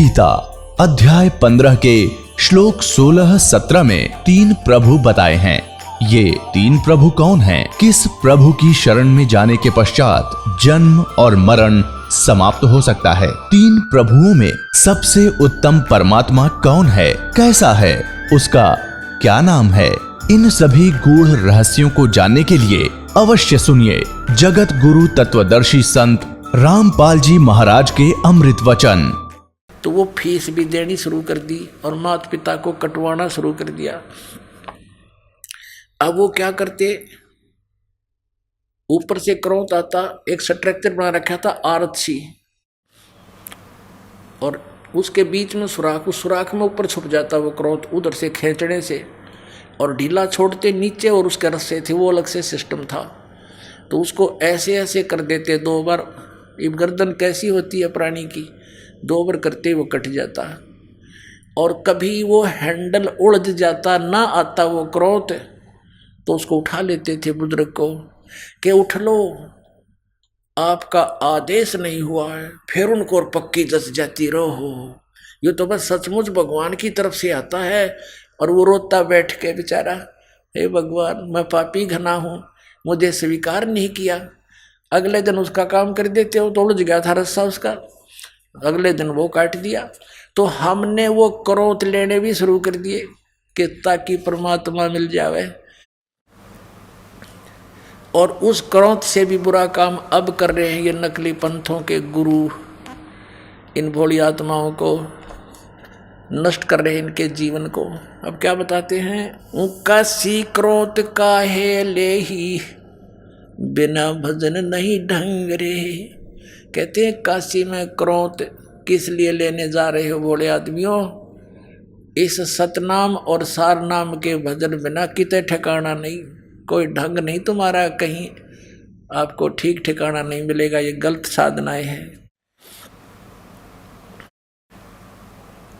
गीता अध्याय 15 के श्लोक 16-17 में 3 प्रभु बताए हैं। ये 3 प्रभु कौन हैं? किस प्रभु की शरण में जाने के पश्चात जन्म और मरण समाप्त हो सकता है? 3 प्रभुओं में सबसे उत्तम परमात्मा कौन है? कैसा है? उसका क्या नाम है? इन सभी गूढ़ रहस्यों को जानने के लिए अवश्य सुनिए जगत गुरु तत्वदर्शी संत रामपाल जी महाराज के अमृत वचन। तो वो फीस भी देनी शुरू कर दी और माता पिता को कटवाना शुरू कर दिया। अब वो क्या करते, ऊपर से क्रोध आता, एक स्ट्रक्चर बना रखा था आरसी, और उसके बीच में सुराख, उस सुराख में ऊपर छुप जाता वो क्रोध उधर से खींचने से, और ढीला छोड़ते नीचे और उसके रस्से थे, वो अलग से सिस्टम था। तो उसको ऐसे ऐसे कर देते 2 बार। अब गर्दन कैसी होती है प्राणी की, 2 बार करते वो कट जाता, और कभी वो हैंडल उलझ जाता, ना आता वो क्रोध, तो उसको उठा लेते थे बुजुर्ग को कि उठ लो, आपका आदेश नहीं हुआ है। फिर उनको और पक्की जस जाती रहो। ये तो बस सचमुच भगवान की तरफ से आता है। और वो रोता बैठ के बेचारा, हे भगवान मैं पापी घना हूँ, मुझे स्वीकार नहीं किया। अगले दिन उसका काम कर देते हो, तो उलझ गया था रस्सा उसका, अगले दिन वो काट दिया। तो हमने वो क्रोध लेने भी शुरू कर दिए कि ताकि परमात्मा मिल जावे, और उस क्रोध से भी बुरा काम अब कर रहे हैं ये नकली पंथों के गुरु। इन भोली आत्माओं को नष्ट कर रहे हैं, इनके जीवन को। अब क्या बताते हैं, उनका सी क्रोध काहे ले ही, बिना भजन नहीं ढंग रे। कहते हैं काशी में क्रोध किस लिए लेने जा रहे हो भोले आदमियों? इस सतनाम और सार नाम के भजन बिना किते ठिकाना नहीं, कोई ढंग नहीं तुम्हारा, कहीं आपको ठीक ठिकाना नहीं मिलेगा। ये गलत साधनाएं हैं।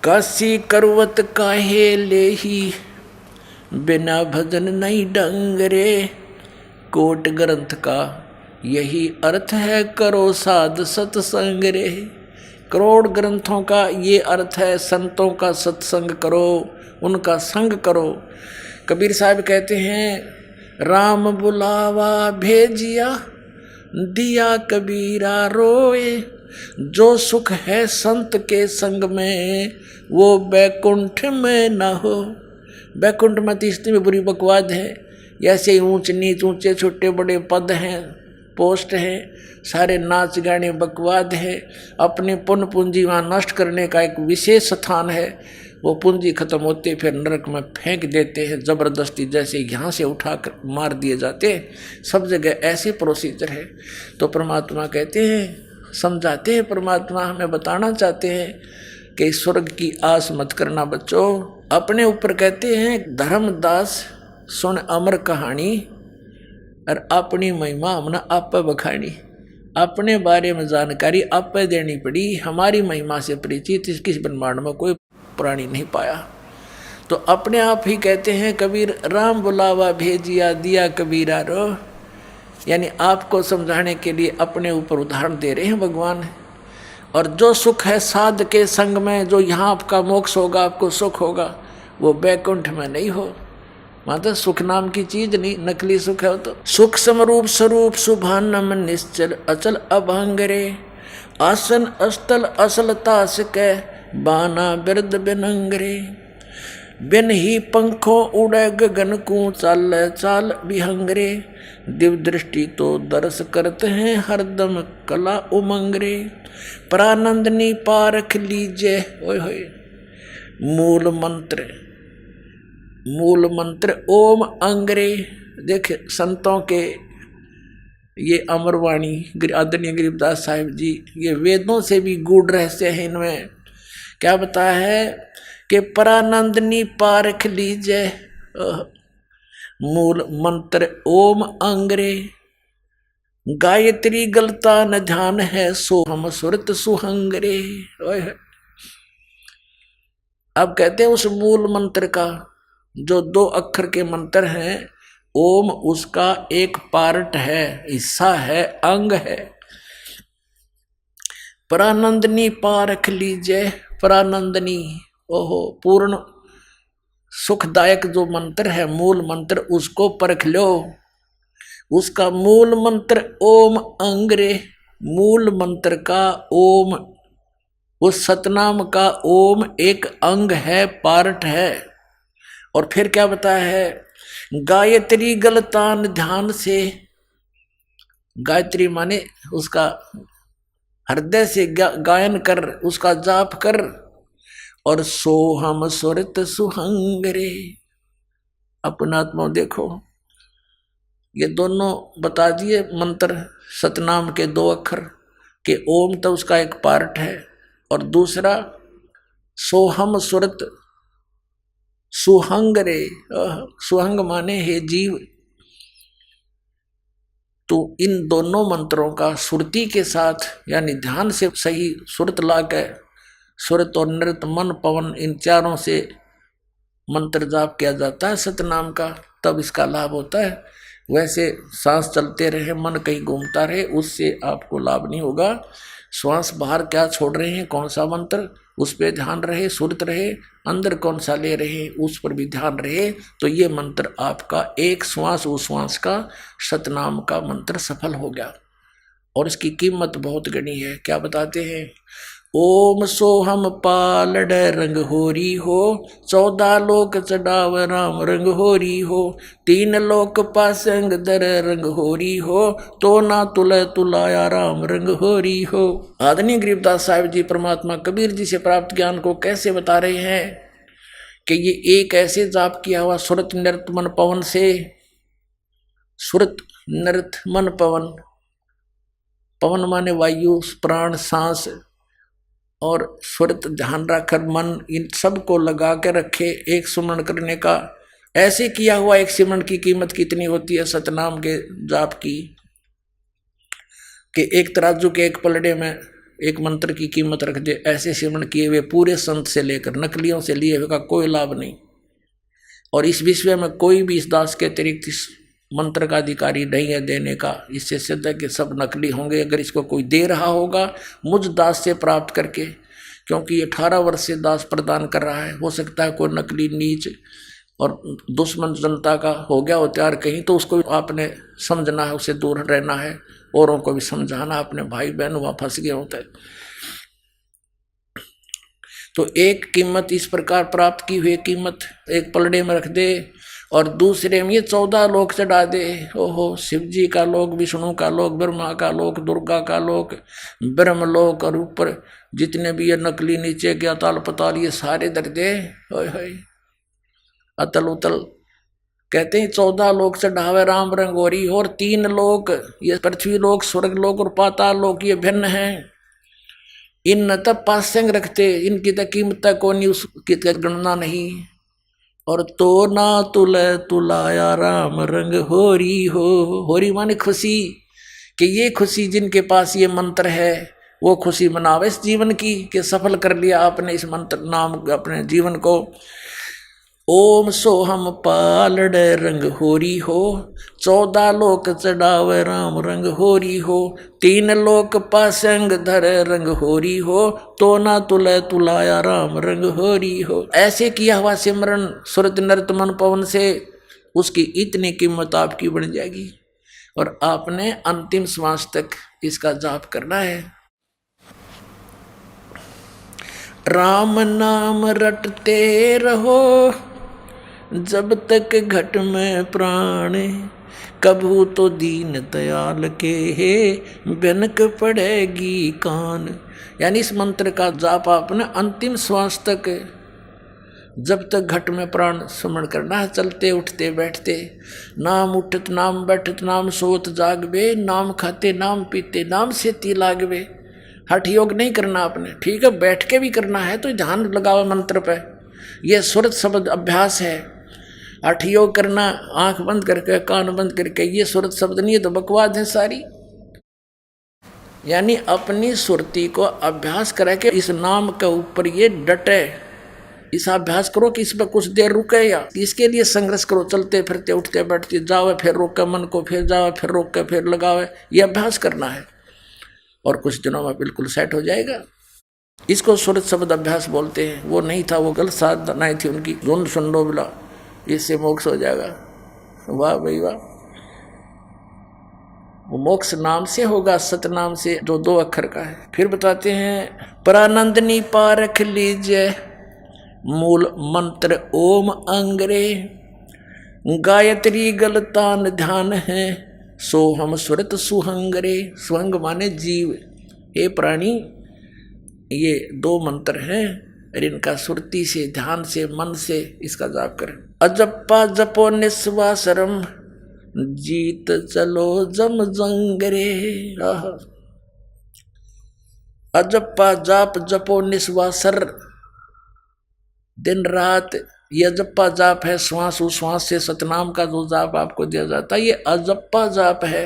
काशी करवत काहे ले ही, बिना भजन नहीं ढंग रे। कोट ग्रंथ का यही अर्थ है, करो साध सत्संग रे। करोड़ ग्रंथों का ये अर्थ है, संतों का सत्संग करो, उनका संग करो। कबीर साहब कहते हैं, राम बुलावा भेजिया, दिया कबीरा रोए। जो सुख है संत के संग में, वो बैकुंठ में न हो। बैकुंठ में तीसरी में बुरी बकवाद है। ऐसे ऊंच नीच, ऊंचे छोटे बड़े पद हैं, पोस्ट हैं, सारे नाच गाने बकवाद है। अपनी पुण्य पूंजी वहाँ नष्ट करने का एक विशेष स्थान है। वो पूंजी खत्म होते फिर नरक में फेंक देते हैं ज़बरदस्ती, जैसे यहाँ से उठा कर मार दिए जाते हैं। सब जगह ऐसे प्रोसीजर है। तो परमात्मा कहते हैं, समझाते हैं, परमात्मा हमें बताना चाहते हैं कि स्वर्ग की आस मत करना बच्चों। अपने ऊपर कहते हैं, धर्मदास सुन अमर कहानी, और अपनी महिमा हमने आप बखानी। अपने बारे में जानकारी आप देनी पड़ी। हमारी महिमा से परिचित किस ब्रह्मांड में कोई प्राणी नहीं पाया। तो अपने आप ही कहते हैं कबीर, राम बुलावा भेजिया, दिया कबीरा रो। यानी आपको समझाने के लिए अपने ऊपर उदाहरण दे रहे हैं भगवान। और जो सुख है साध के संग में, जो यहाँ आपका मोक्ष होगा, आपको सुख होगा, वो बैकुंठ में नहीं हो। माता सुख नाम की चीज नहीं, नकली सुख है। तो सुख समरूप स्वरूप सुभानम निश्चल अचल अभंग रे। आसन अस्तल असल तास के, बाना बिरद बिनंगरे। बिन ही पंखों उड़े गगन को, चाल चाल विहंगरे। दिव्य दृष्टि तो दर्श करते हैं, हरदम कला उमंगरे। प्रानंदनी पारख लीजे, ओए होए। मूल मंत्र ओम अंगरे। देख संतों के ये अमरवाणी आदरणीय गरीबदास साहिब जी, ये वेदों से भी गूढ़ रहस्य है। इनमें क्या बताया है कि परानंदनी पारख लीजिए, मूल मंत्र ओम अंगरे। गायत्री गलता न ध्यान है, सो हम सुरत सुहंगरे। अब कहते हैं उस मूल मंत्र का, जो 2 अक्षर के मंत्र हैं, ओम उसका एक पार्ट है, हिस्सा है, अंग है। परानंदनी पारख लीजिए। परानंदनी। ओहो, पूर्ण सुखदायक जो मंत्र है, मूल मंत्र, उसको परख लो। उसका मूल मंत्र ओम अंग्रे, मूल मंत्र का ओम, उस सतनाम का ओम एक अंग है, पार्ट है। और फिर क्या बताया है, गायत्री गलतान ध्यान से, गायत्री माने उसका हृदय से गायन कर, उसका जाप कर। और सोहम सुरत सुहंगरे, अपना आत्मा देखो। ये दोनों बता दिए मंत्र, सतनाम के 2 अक्षर के ओम तो उसका एक पार्ट है, और दूसरा सोहम सुरत सुहंगरे, सुहंग माने हे जीव। तो इन दोनों मंत्रों का सुरती के साथ यानी ध्यान से सही सुरत ला के, सुरत और नृत मन पवन इन चारों से मंत्र जाप किया जाता है सतनाम का, तब इसका लाभ होता है। वैसे सांस चलते रहे, मन कहीं घूमता रहे, उससे आपको लाभ नहीं होगा। श्वास बाहर क्या छोड़ रहे हैं, कौन सा मंत्र, उस पर ध्यान रहे, सुरत रहे, अंदर कौन सा ले रहे उस पर भी ध्यान रहे, तो ये मंत्र आपका एक श्वास उस श्वास का सतनाम का मंत्र सफल हो गया। और इसकी कीमत बहुत गणी है। क्या बताते हैं, ओम सोहम पालड रंग होरी हो, 14 लोक चढ़ाव राम रंग होरी हो, 3 लोक पासंग दर रंग होरी हो, तो ना तुले तुलाया राम रंग होरी हो। आदरणीय गरीबदास साहिब जी परमात्मा कबीर जी से प्राप्त ज्ञान को कैसे बता रहे हैं कि ये एक ऐसे जाप किया हुआ सुरत नृत मन पवन से, सुरत नृत मन पवन, पवन माने वायु, प्राण, सांस, और सुरत ध्यान रखकर मन इन सब को लगा के रखे एक सुमरण करने का। ऐसे किया हुआ एक सिमरण की कीमत कितनी होती है सतनाम के जाप की, कि एक तराजू के एक पलड़े में एक मंत्र की कीमत रख दे। ऐसे सिमरण किए हुए पूरे संत से लेकर नकलियों से लिए हुए का कोई लाभ नहीं। और इस विश्व में कोई भी इस दास के अतिरिक्त इस मंत्र का अधिकारी नहीं है देने का। इससे सिद्ध है कि सब नकली होंगे। अगर इसको कोई दे रहा होगा मुझ दास से प्राप्त करके, क्योंकि 18 वर्ष से दास प्रदान कर रहा है, हो सकता है कोई नकली नीच और दुश्मन जनता का हो गया हो तैयार कहीं, तो उसको आपने समझना है, उससे दूर रहना है, औरों को भी समझाना, अपने भाई बहन वहाँ फंस गए होते हैं। तो एक कीमत इस प्रकार प्राप्त की हुई कीमत एक पलड़े में रख दे और दूसरे में ये 14 लोक चढ़ा दे। ओहो, शिव जी का लोक, विष्णु का लोक, ब्रह्मा का लोक, दुर्गा का लोक, ब्रह्म लोक, और ऊपर जितने भी ये नकली नीचे के अताल पताल ये सारे दर दे। अतल उतल कहते हैं 14 लोक चढ़ावे राम रंगोरी हो, और 3 लोक ये पृथ्वी लोक, स्वर्ग लोक और पाताल लोक ये भिन्न हैं। इन न तब पासंग रखते, इनकी तो कीमत को नहीं, उसकी गणना नहीं। और तो ना तुले तुलाया राम रंग होरी हो, होरी माने खुशी, कि ये खुशी जिनके पास ये मंत्र है वो खुशी मनावे इस जीवन की, कि सफल कर लिया आपने इस मंत्र नाम अपने जीवन को। ओम सोहम पालड़ रंग होरी हो, 14 लोक चढ़ावे राम रंग होरी हो, 3 लोक पासंग धर रंग होरी हो, तो ना तुले तुलाया राम रंग होरी हो। ऐसे किया हुआ सिमरन सुरत नृत मन पवन से उसकी इतनी कीमत आपकी बढ़ जाएगी। और आपने अंतिम श्वास तक इसका जाप करना है। राम नाम रटते रहो जब तक घट में प्राण, कभू तो दीन दयाल के बनक पड़ेगी कान। यानी इस मंत्र का जाप आपने अंतिम श्वास तक जब तक घट में प्राण स्मरण करना है, चलते उठते बैठते, नाम उठत नाम बैठत नाम सोत जागवे, नाम खाते नाम पीते नाम सेती लागवे। हठ योग नहीं करना आपने, ठीक है, बैठ के भी करना है तो ध्यान लगाओ मंत्र पे। यह सुरत शब्द अभ्यास है। हठ योग करना आंख बंद करके कान बंद करके, ये सुरत शब्द नहीं है तो बकवाद है सारी। यानी अपनी सुरती को अभ्यास करे कि इस नाम के ऊपर ये डटे, इस अभ्यास करो कि इस पर कुछ देर रुके, या इसके लिए संघर्ष करो, चलते फिरते उठते बैठते जाओ, फिर रोके मन को, फिर जाओ, फिर रोक के फिर लगावे, ये अभ्यास करना है। और कुछ दिनों में बिल्कुल सेट हो जाएगा। इसको सुरत शब्द अभ्यास बोलते हैं। वो नहीं था, वो गलत साधनाएं थी उनकी। झुंड सुंडो बिला, इससे मोक्ष हो जाएगा। वाह भाई वाह। वो मोक्ष नाम से होगा, सतनाम से, जो 2 अक्षर का है। फिर बताते हैं परानंदनी पारख लीजिए, मूल मंत्र ओम अंगरे, गायत्री गलतान ध्यान है, सो हम सुरत सुहंगरे। सुहंग माने जीव। हे प्राणी, ये 2 मंत्र हैं और इनका सुरती से, ध्यान से, मन से इसका जाप करें। अजप्पा जपो निस्वासरम, जीत चलो जम जंगरे। अजप्पा जाप जपो निस्वासर, दिन रात ये अजप्पा जाप है। श्वास उश्वास से सतनाम का जो जाप आपको दिया जाता है, ये अजप्पा जाप है।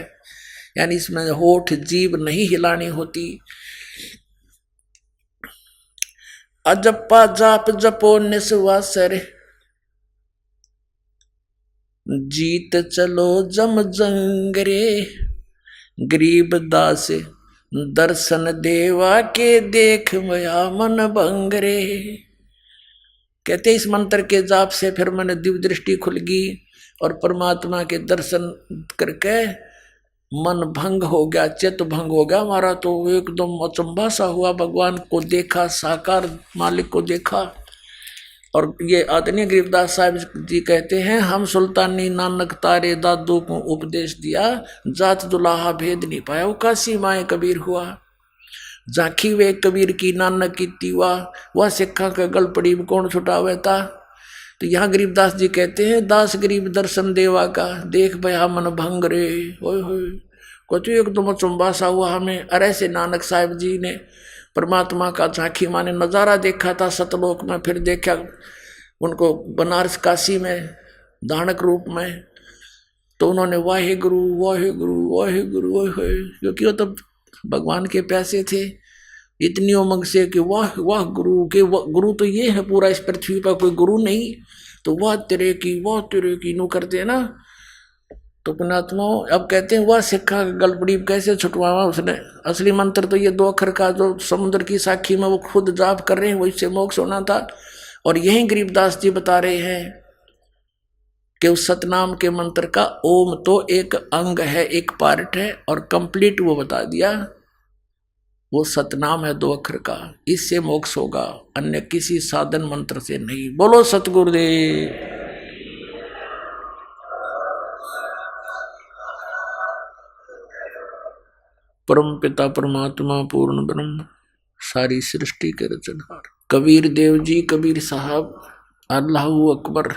यानी इसमें होठ जीभ नहीं हिलानी होती। अजप्पा जाप जपो निस्वासर, जीत चलो जम जंगरे। गरीब दास दर्शन देवा के, देख मया मन भंगरे। कहते इस मंत्र के जाप से फिर मैंने दिव्य दृष्टि खुल गई और परमात्मा के दर्शन करके मन भंग हो गया, चित्त भंग हो गया हमारा। तो एकदम अचंभा सा हुआ, भगवान को देखा, साकार मालिक को देखा। और ये आदरणीय गरीबदास साहब जी कहते हैं, हम सुल्तानी नानक तारे दादू को उपदेश दिया, जात दुलाहा भेद नहीं पाया, वो काशी माए कबीर हुआ। झांकी वे कबीर की नानक की तीवा, वह सिक्खा का गल पड़ी कौन छुटावे था। तो यहाँ गरीबदास जी कहते हैं, दास गरीब दर्शन देवा का, देख भया मन भंग रे। होय होय, को तो एकदम चुंबा सा हुआ हमें। अरे से नानक साहब जी ने परमात्मा का झांकी माने नज़ारा देखा था सतलोक में, फिर देखा उनको बनारस काशी में दानक रूप में। तो उन्होंने वाहे गुरु वाहे गुरु वाहे गुरु वाहे, क्योंकि वो तो भगवान के प्यासे थे इतनी उमंग से कि वाह वाह गुरु के, गुरु तो ये है पूरा इस पृथ्वी पर, कोई गुरु नहीं। तो वाह तेरे की नो करते हैं ना। तो पुणात्मा अब कहते हैं वह सिक्खा गलपड़ी कैसे छुटवावा उसने। असली मंत्र तो ये 2 अक्षर का जो समुद्र की साखी में वो खुद जाप कर रहे हैं, वही से मोक्ष होना था। और यही गरीबदास जी बता रहे हैं कि उस सतनाम के मंत्र का ओम तो एक अंग है, एक पार्ट है, और कंप्लीट वो बता दिया वो सतनाम है 2 अक्षर का। इससे मोक्ष होगा, अन्य किसी साधन मंत्र से नहीं। बोलो सतगुरुदेव। परम पिता परमात्मा पूर्ण ब्रह्म, सारी सृष्टि के रचनहार। कबीर देव जी, कबीर साहब, अल्लाहू अकबर,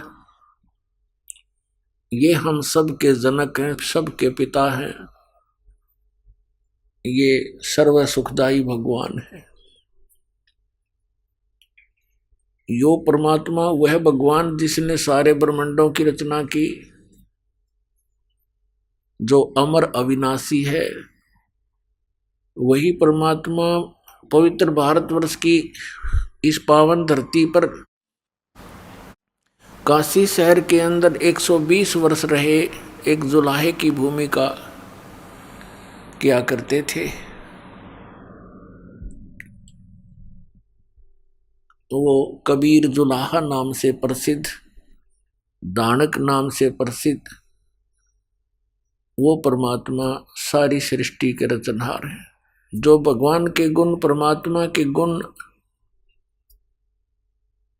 ये हम सब के जनक हैं, सब के पिता हैं। ये सर्व सुखदाई भगवान है। यो परमात्मा वह भगवान जिसने सारे ब्रह्मांडों की रचना की, जो अमर अविनाशी है। वही परमात्मा पवित्र भारतवर्ष की इस पावन धरती पर काशी शहर के अंदर 120 वर्ष रहे, एक जुलाहे की भूमिका किया करते थे। तो वो कबीर जुलाहा नाम से प्रसिद्ध, दानक नाम से प्रसिद्ध वो परमात्मा सारी सृष्टि के रचनहार है। जो भगवान के गुण, परमात्मा के गुण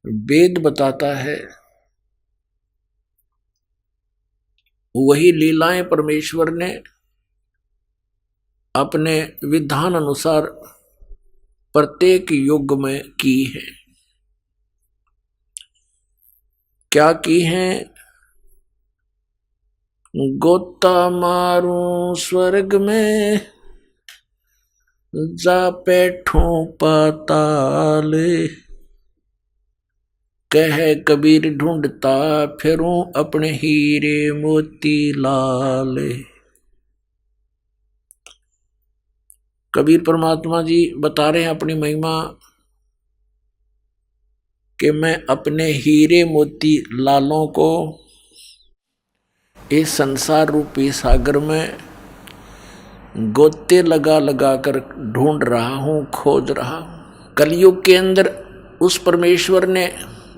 वेद बताता है, वही लीलाएं परमेश्वर ने अपने विधान अनुसार प्रत्येक युग में की है। क्या की हैं? गोता मारूं स्वर्ग में, जा बैठूं पाताल, कह कबीर ढूंढता फिरूं अपने हीरे मोती लाल। कबीर परमात्मा जी बता रहे हैं अपनी महिमा कि मैं अपने हीरे मोती लालों को इस संसार रूपी सागर में गोते लगा लगा कर ढूंढ रहा हूँ, खोज रहा हूँ। कलयुग के अंदर उस परमेश्वर ने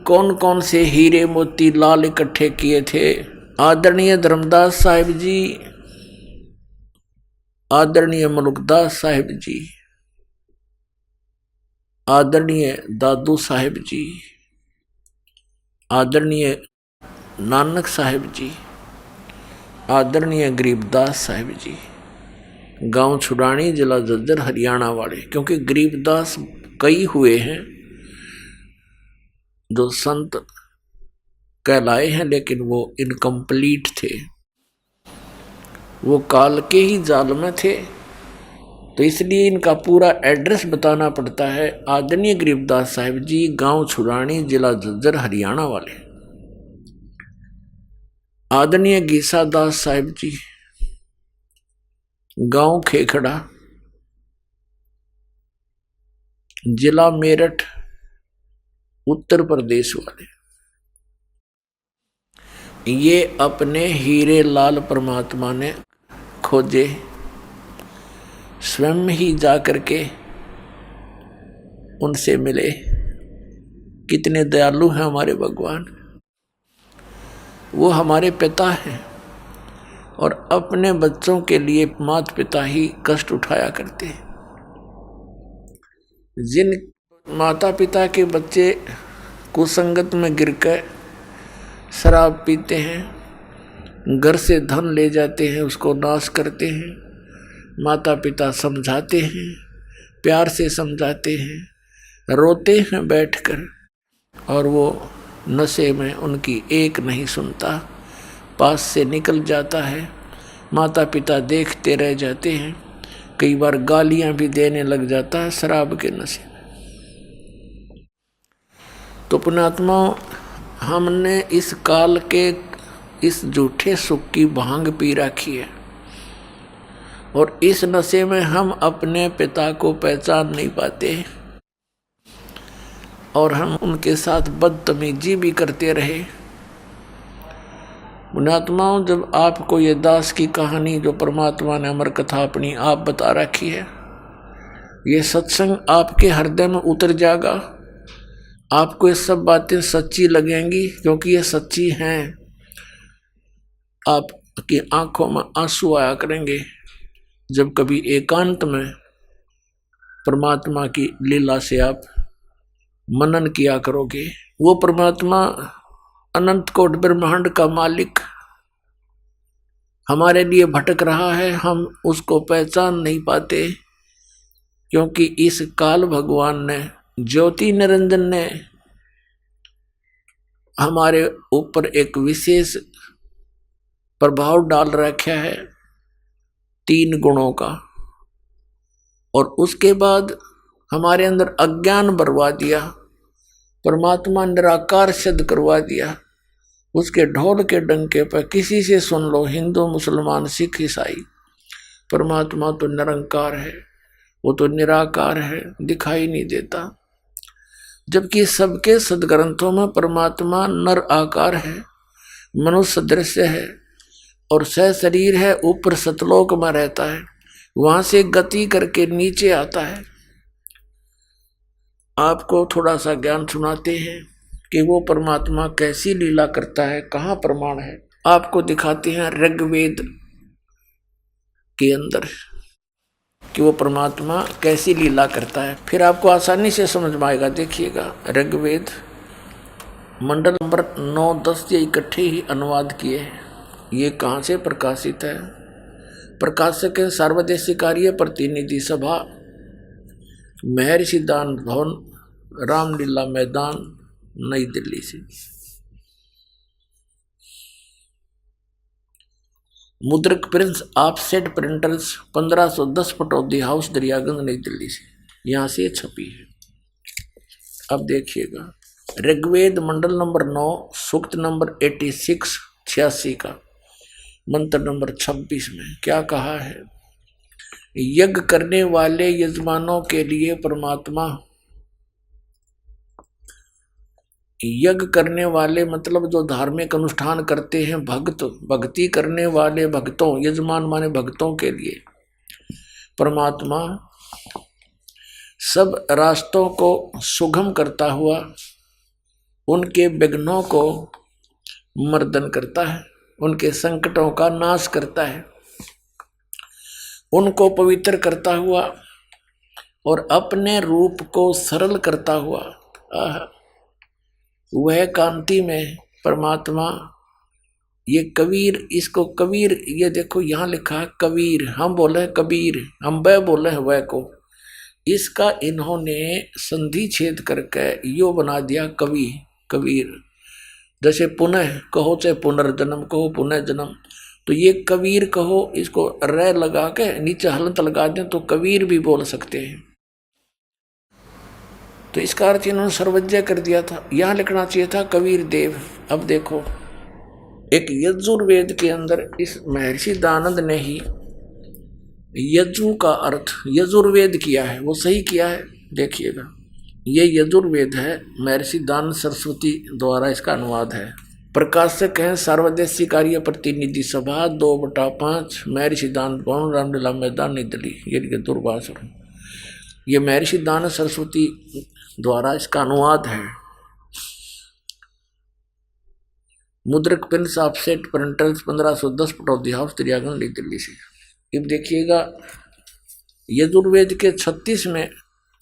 कौन कौन से हीरे मोती लाल इकट्ठे किए थे? आदरणीय धर्मदास साहिब जी, आदरणीय मलुकदास साहिब जी, आदरणीय दादू साहिब जी, आदरणीय नानक साहिब जी, आदरणीय गरीबदास साहिब जी, गांव छुड़ानी, जिला झज्जर, हरियाणा वाले। क्योंकि गरीबदास कई हुए हैं जो संत कहलाए हैं, लेकिन वो इनकम्प्लीट थे, वो काल के ही जाल में थे, तो इसलिए इनका पूरा एड्रेस बताना पड़ता है। आदरणीय गरीबदास साहिब जी, गांव छुड़ानी, जिला झज्जर, हरियाणा वाले। आदरणीय गीसा दास साहिब जी, गांव खेखड़ा, जिला मेरठ, उत्तर प्रदेश वाले। ये अपने हीरे लाल परमात्मा ने खोजे, स्वयं ही जाकर के उनसे मिले। कितने दयालु हैं हमारे भगवान। वो हमारे पिता हैं और अपने बच्चों के लिए माता पिता ही कष्ट उठाया करते हैं। जिन माता पिता के बच्चे कुसंगत में गिरकर शराब पीते हैं, घर से धन ले जाते हैं, उसको नाश करते हैं, माता पिता समझाते हैं, प्यार से समझाते हैं, रोते हैं बैठकर, और वो नशे में उनकी एक नहीं सुनता, पास से निकल जाता है। माता पिता देखते रह जाते हैं, कई बार गालियां भी देने लग जाता है शराब के नशे में। तो पुण्यात्मा, हमने इस काल के इस झूठे सुख की भांग पी रखी है, और इस नशे में हम अपने पिता को पहचान नहीं पाते, और हम उनके साथ बदतमीजी भी करते रहे। पुण्यात्माओं, जब आपको ये दास की कहानी जो परमात्मा ने अमर कथा अपनी आप बता रखी है, ये सत्संग आपके हृदय में उतर जाएगा, आपको ये सब बातें सच्ची लगेंगी, क्योंकि ये सच्ची हैं। आपकी आंखों में आंसू आया करेंगे जब कभी एकांत में परमात्मा की लीला से आप मनन किया करोगे। वो परमात्मा अनंत कोट ब्रह्मांड का मालिक हमारे लिए भटक रहा है, हम उसको पहचान नहीं पाते, क्योंकि इस काल भगवान ने, ज्योति निरंजन ने हमारे ऊपर एक विशेष प्रभाव डाल रखा है 3 गुणों का, और उसके बाद हमारे अंदर अज्ञान भरवा दिया, परमात्मा निराकार सिद्ध करवा दिया। उसके ढोल के डंके पर किसी से सुन लो, हिंदू, मुसलमान, सिख, ईसाई, परमात्मा तो निरंकार है, वो तो निराकार है, दिखाई नहीं देता। जबकि सबके सदग्रंथों में परमात्मा नर आकार है, मनुष्य दृश्य है, और सशरीर है, ऊपर सतलोक में रहता है, वहां से गति करके नीचे आता है। आपको थोड़ा सा ज्ञान सुनाते हैं कि वो परमात्मा कैसी लीला करता है, कहाँ प्रमाण है। आपको दिखाते हैं ऋग्वेद के अंदर कि वो परमात्मा कैसी लीला करता है, फिर आपको आसानी से समझ में आएगा। देखिएगा, ऋग्वेद मंडल नंबर 9, 10 ये इकट्ठे ही अनुवाद किए हैं। ये कहाँ से प्रकाशित है? प्रकाशक है सर्वदेशी कार्य प्रतिनिधि सभा, महर्षि दान भवन, रामलीला मैदान, नई दिल्ली से। मुद्रक Prince offset printers 1510 Pataudi house, Daryaganj, नई दिल्ली से, यहाँ से छपी है। अब देखिएगा, ऋग्वेद मंडल नंबर 9, सूक्त नंबर 86, 86 का मंत्र नंबर 26 में क्या कहा है? यज्ञ करने वाले यजमानों के लिए परमात्मा, यज्ञ करने वाले मतलब जो धार्मिक अनुष्ठान करते हैं, भक्त, भक्ति करने वाले भक्तों, यजमान माने भक्तों के लिए परमात्मा सब रास्तों को सुगम करता हुआ उनके विघ्नों को मर्दन करता है, उनके संकटों का नाश करता है, उनको पवित्र करता हुआ और अपने रूप को सरल करता हुआ वह कांति में परमात्मा। ये कबीर, इसको कबीर, ये देखो यहाँ लिखा है कबीर, हम बोले हैं कबीर, हम वह बोले हैं वह को, इसका इन्होंने संधि छेद करके यो बना दिया कवि, कबीर। जैसे पुनः कहो चाहे पुनर्जन्म कहो, पुनः जन्म, तो ये कबीर कहो, इसको रे लगा के नीचे हलंत लगा दें तो कबीर भी बोल सकते हैं। तो इसका अर्थ इन्होंने सर्वज्ञ कर दिया था, यहाँ लिखना चाहिए था कबीर देव। अब देखो एक यजुर्वेद के अंदर इस महर्षि दानंद ने ही यजु का अर्थ यजुर्वेद किया है, वो सही किया है। देखिएगा ये यजुर्वेद है, महर्षि दानंद सरस्वती द्वारा इसका अनुवाद है। प्रकाशक हैं सार्वदेशी कार्य प्रतिनिधि सभा 2/5 महर्षि दानंद भवन रामलीला मैदान नई दिल्ली, ये दूरभाष। ये महर्षि दानंद सरस्वती द्वारा इसका अनुवाद है। मुद्रक Prince offset printers 1510 Pataudi house त्रियागन नई दिल्ली से। अब देखिएगा यजुर्वेद के 36वें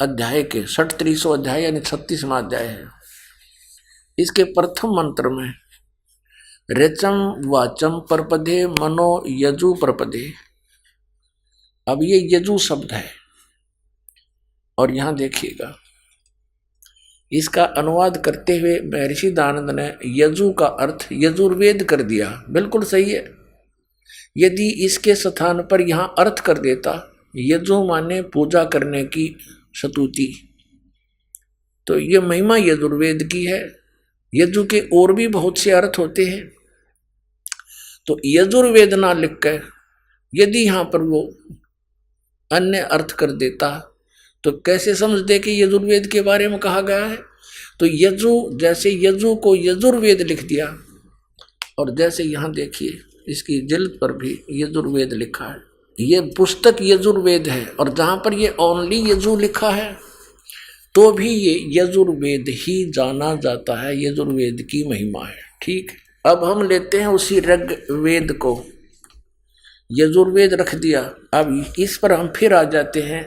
अध्याय के 36वां अध्याय यानी 36वां अध्याय है। इसके प्रथम मंत्र में रेचम वाचम परपदे मनो यजु परपदे। अब ये यजु शब्द है और यहां देखिएगा इसका अनुवाद करते हुए महर्षि दानंद ने यजु का अर्थ यजुर्वेद कर दिया। बिल्कुल सही है। यदि इसके स्थान पर यहां अर्थ कर देता यजु माने पूजा करने की स्तुति, तो ये महिमा यजुर्वेद की है। यजु के और भी बहुत से अर्थ होते हैं, तो यजुर्वेद ना लिख कर यदि यहां पर वो अन्य अर्थ कर देता तो कैसे समझ दे कि यजुर्वेद के बारे में कहा गया है। तो यजु, जैसे यजु को यजुर्वेद लिख दिया, और जैसे यहाँ देखिए इसकी जिल्द पर भी यजुर्वेद लिखा है। ये पुस्तक यजुर्वेद है, और जहाँ पर ये ओनली यजु लिखा है तो भी ये यजुर्वेद ही जाना जाता है, यजुर्वेद की महिमा है। ठीक, अब हम लेते हैं उसी ऋग्वेद को, यजुर्वेद रख दिया। अब इस पर हम फिर आ जाते हैं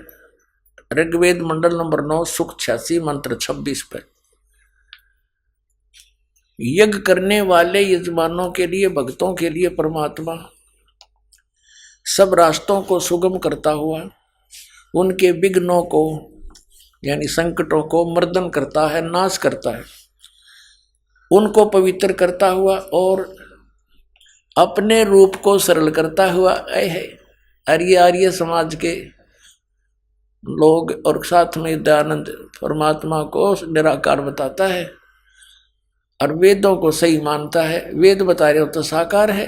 ऋग्वेद मंडल नंबर 9 सुक्त 86 मंत्र 26 पर। यज्ञ करने वाले यजमानों के लिए, भक्तों के लिए परमात्मा सब रास्तों को सुगम करता हुआ उनके विघ्नों को यानी संकटों को मर्दन करता है, नाश करता है, उनको पवित्र करता हुआ और अपने रूप को सरल करता हुआ आर्य समाज के लोग और साथ में दयानंद परमात्मा को निराकार बताता है और वेदों को सही मानता है। वेद बता रहे हो तो साकार है।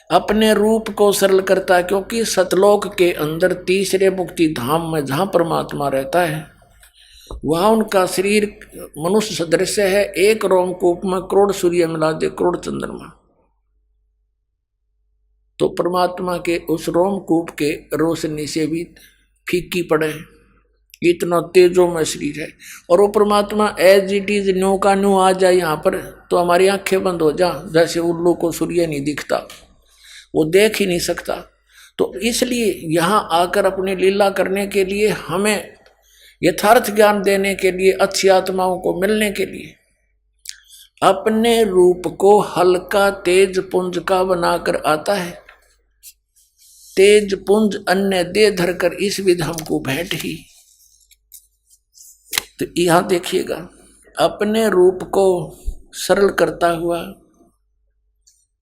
अपने रूप को सरल करता है, क्योंकि सतलोक के अंदर तीसरे मुक्ति धाम में जहाँ परमात्मा रहता है वहाँ उनका शरीर मनुष्य सदृश है। एक रोमकूप में करोड़ सूर्य मिला दे, करोड़ चंद्रमा। तो परमात्मा के उस रोमकूप के रोशनी से भी फीकी पड़े, इतना तेजों में शरीर है। और वो परमात्मा एज इट इज न्यू का न्यू आ जाए यहाँ पर तो हमारी आंखें बंद हो जा। जैसे उल्लू को सूर्य नहीं दिखता, वो देख ही नहीं सकता। तो इसलिए यहाँ आकर अपनी लीला करने के लिए, हमें यथार्थ ज्ञान देने के लिए, अच्छी आत्माओं को मिलने के लिए अपने रूप को हल्का तेज पुंज का बनाकर आता है। तेज पुंज अन्य दे धरकर इस विध हमको भेंट ही। तो यहां देखिएगा अपने रूप को सरल करता हुआ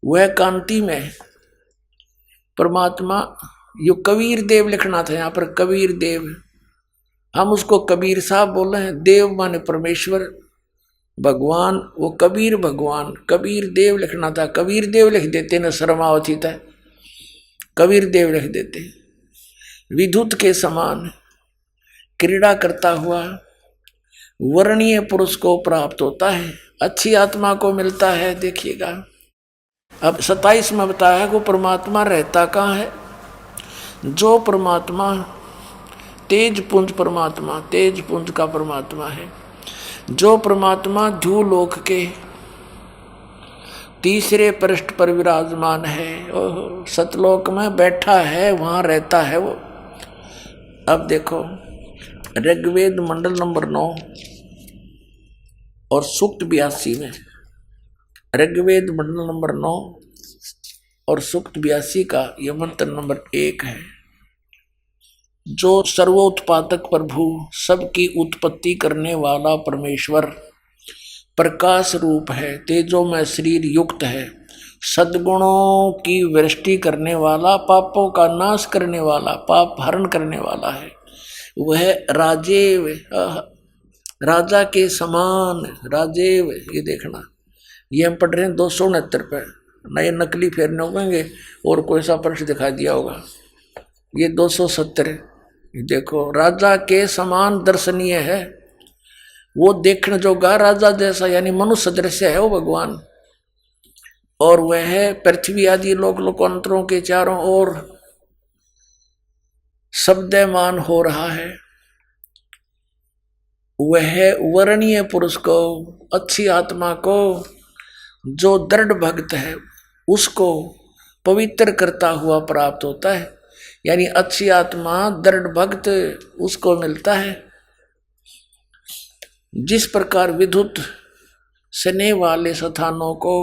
वह कांति में परमात्मा, यो कबीर देव लिखना था यहाँ पर, कबीर देव। हम उसको कबीर साहब बोल रहे हैं। देव माने परमेश्वर भगवान, वो कबीर भगवान। कबीर देव लिखना था, कबीर देव लिख देते न, शर्मावती था, कबीर देव लिख देते। विद्युत के समान क्रीड़ा करता हुआ वर्णीय पुरुष को प्राप्त होता है, अच्छी आत्मा को मिलता है। देखिएगा अब 27 में बताया है वो परमात्मा रहता कहाँ है। जो परमात्मा तेज पुंज परमात्मा, तेज पुंज का परमात्मा है। जो परमात्मा ध्युलोक के तीसरे पृष्ठ पर विराजमान है, ओह सतलोक में बैठा है, वहां रहता है वो। अब देखो ऋग्वेद मंडल नंबर 9 और सूक्त 82 में, ऋग्वेद मंडल नंबर 9 और सूक्त 82 का यह मंत्र नंबर 1 है। जो सर्वोत्पादक प्रभु, सबकी उत्पत्ति करने वाला परमेश्वर, प्रकाश रूप है, तेजो में शरीर युक्त है, सद्गुणों की वृष्टि करने वाला, पापों का नाश करने वाला, पाप हरण करने वाला है। वह राजेव, राजा के समान, राजेव, ये देखना, ये हम पढ़ रहे हैं 269 पे, नए नकली फेरने होंगे और कोई सा प्रश्न दिखा दिया होगा। ये 270 देखो, राजा के समान दर्शनीय है, वो देखने जोगा राजा जैसा, यानी मनुष्य दृश्य है वो भगवान। और वह पृथ्वी आदि लोक लोकांतरों के चारों ओर शब्दमान हो रहा है। वह वर्णीय पुरुष को, अच्छी आत्मा को, जो दृढ़ भक्त है उसको पवित्र करता हुआ प्राप्त होता है। यानी अच्छी आत्मा, दृढ़ भक्त उसको मिलता है। जिस प्रकार विद्युत स्नेह वाले स्थानों को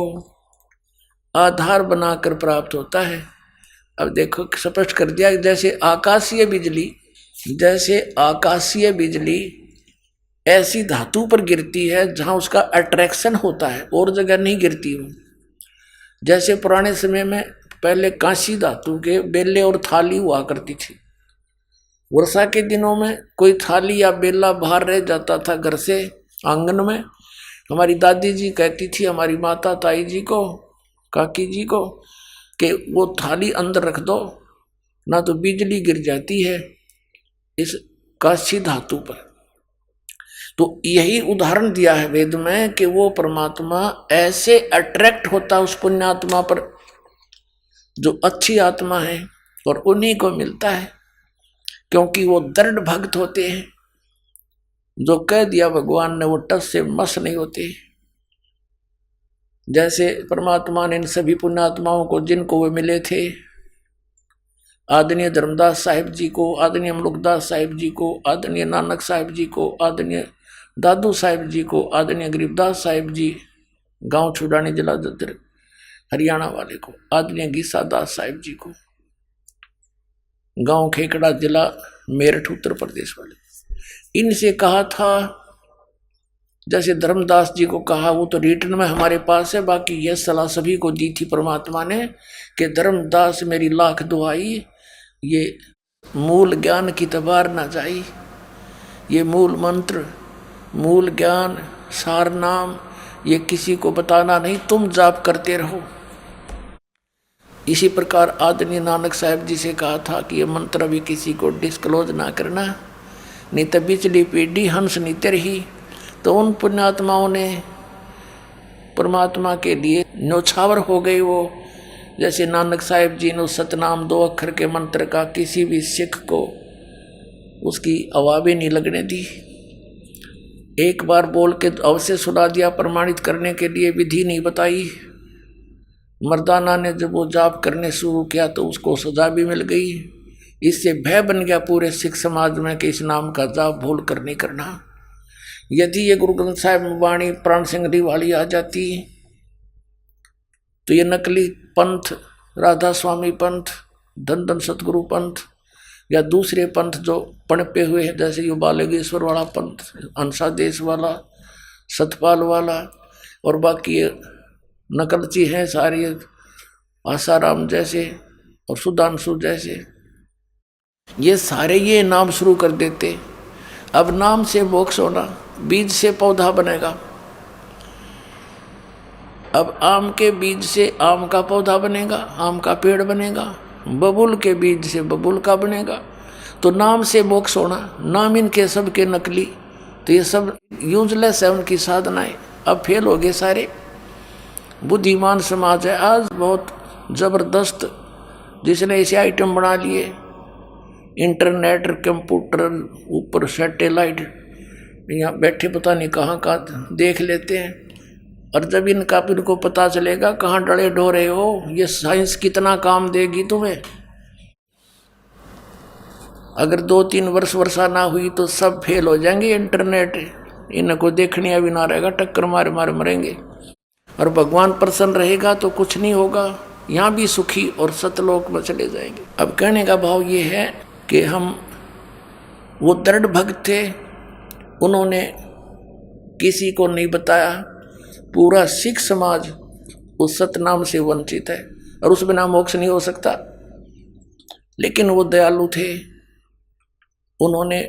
आधार बनाकर प्राप्त होता है। अब देखो स्पष्ट कर दिया, जैसे आकाशीय बिजली ऐसी धातु पर गिरती है जहां उसका अट्रैक्शन होता है, और जगह नहीं गिरती वो। जैसे पुराने समय में पहले कांसी धातु के बेले और थाली हुआ करती थी। वर्षा के दिनों में कोई थाली या बेला बाहर रह जाता था घर से आंगन में, हमारी दादी जी कहती थी हमारी माता ताई जी को, काकी जी को, कि वो थाली अंदर रख दो ना तो बिजली गिर जाती है इस कांसी धातु पर। तो यही उदाहरण दिया है वेद में कि वो परमात्मा ऐसे अट्रैक्ट होता है उस पुण्यात्मा पर जो अच्छी आत्मा है, और उन्हीं को मिलता है क्योंकि वो दृढ़ भक्त होते हैं। जो कह दिया भगवान ने वो टस से मस नहीं होते। जैसे परमात्मा ने इन सभी पुण्यात्माओं को, जिनको वे मिले थे, आदरणीय धर्मदास साहिब जी को, आदरणीय मलुकदास साहिब जी को, आदरणीय नानक साहिब जी को, आदरणीय दादू साहिब जी को, आदरणीय गरीबदास साहिब जी गांव छुड़ानी जिला ददर हरियाणा वाले को, आदरणीय गीसा दास साहिब जी को गांव खेकड़ा जिला मेरठ उत्तर प्रदेश वाले, इनसे कहा था। जैसे धर्मदास जी को कहा, वो तो रिटर्न में हमारे पास है, बाकी यह सलाह सभी को दी थी परमात्मा ने कि धर्मदास मेरी लाख दुआई, ये मूल ज्ञान की तबार ना जाई, ये मूल मंत्र, मूल ज्ञान, सार नाम, ये किसी को बताना नहीं, तुम जाप करते रहो। इसी प्रकार आदरणीय नानक साहिब जी से कहा था कि ये मंत्र भी किसी को डिस्क्लोज ना करना, नहीं तो बिचली पीढ़ी हंस नीते रही। तो उन पुण्यात्माओं ने परमात्मा के लिए न्योछावर हो गए वो। जैसे नानक साहिब जी ने सतनाम 2 अक्षर के मंत्र का किसी भी सिख को उसकी आवाज़ नहीं लगने दी, एक बार बोल के अवश्य सुना दिया, प्रमाणित करने के लिए विधि नहीं बताई। मर्दाना ने जब वो जाप करने शुरू किया तो उसको सजा भी मिल गई। इससे भय बन गया पूरे सिख समाज में कि इस नाम का जाप भूल कर नहीं करना। यदि ये गुरु ग्रंथ साहिब में वाणी प्राण सिंह वाली आ जाती तो ये नकली पंथ, राधा स्वामी पंथ, धन धन सतगुरु पंथ या दूसरे पंथ जो पनपे हुए हैं, जैसे ये बालगेश्वर वाला पंथ, अंसादेश वाला, सतपाल वाला, और बाकी ये नकलची हैं सारी, आसाराम जैसे और सुधांशु जैसे, ये सारे ये नाम शुरू कर देते। अब नाम से मोक्ष होना, बीज से पौधा बनेगा। अब आम के बीज से आम का पौधा बनेगा, आम का पेड़ बनेगा, बबूल के बीज से बबूल का बनेगा। तो नाम से मोक्ष होना, नाम इनके सब के नकली, तो ये सब यूजलेस है उनकी साधनाएं, अब फेल हो गए सारे। बुद्धिमान समाज है आज बहुत ज़बरदस्त, जिसने ऐसे आइटम बना लिए इंटरनेट, कंप्यूटर, ऊपर सैटेलाइट, यहाँ बैठे पता नहीं कहाँ कहाँ देख लेते हैं। और जब इनको पता चलेगा कहाँ डरे डोरे हो, ये साइंस कितना काम देगी तुम्हें। अगर 2-3 वर्षा ना हुई तो सब फेल हो जाएंगे। इंटरनेट इनको देखने भी ना रहेगा, टक्कर मारे मारे मरेंगे। और भगवान प्रसन्न रहेगा तो कुछ नहीं होगा, यहाँ भी सुखी और सतलोक में चले जाएंगे। अब कहने का भाव ये है कि हम वो दृढ़ भक्त थे, उन्होंने किसी को नहीं बताया। पूरा सिख समाज उस सतनाम से वंचित है और उस बिना मोक्ष नहीं हो सकता। लेकिन वो दयालु थे, उन्होंने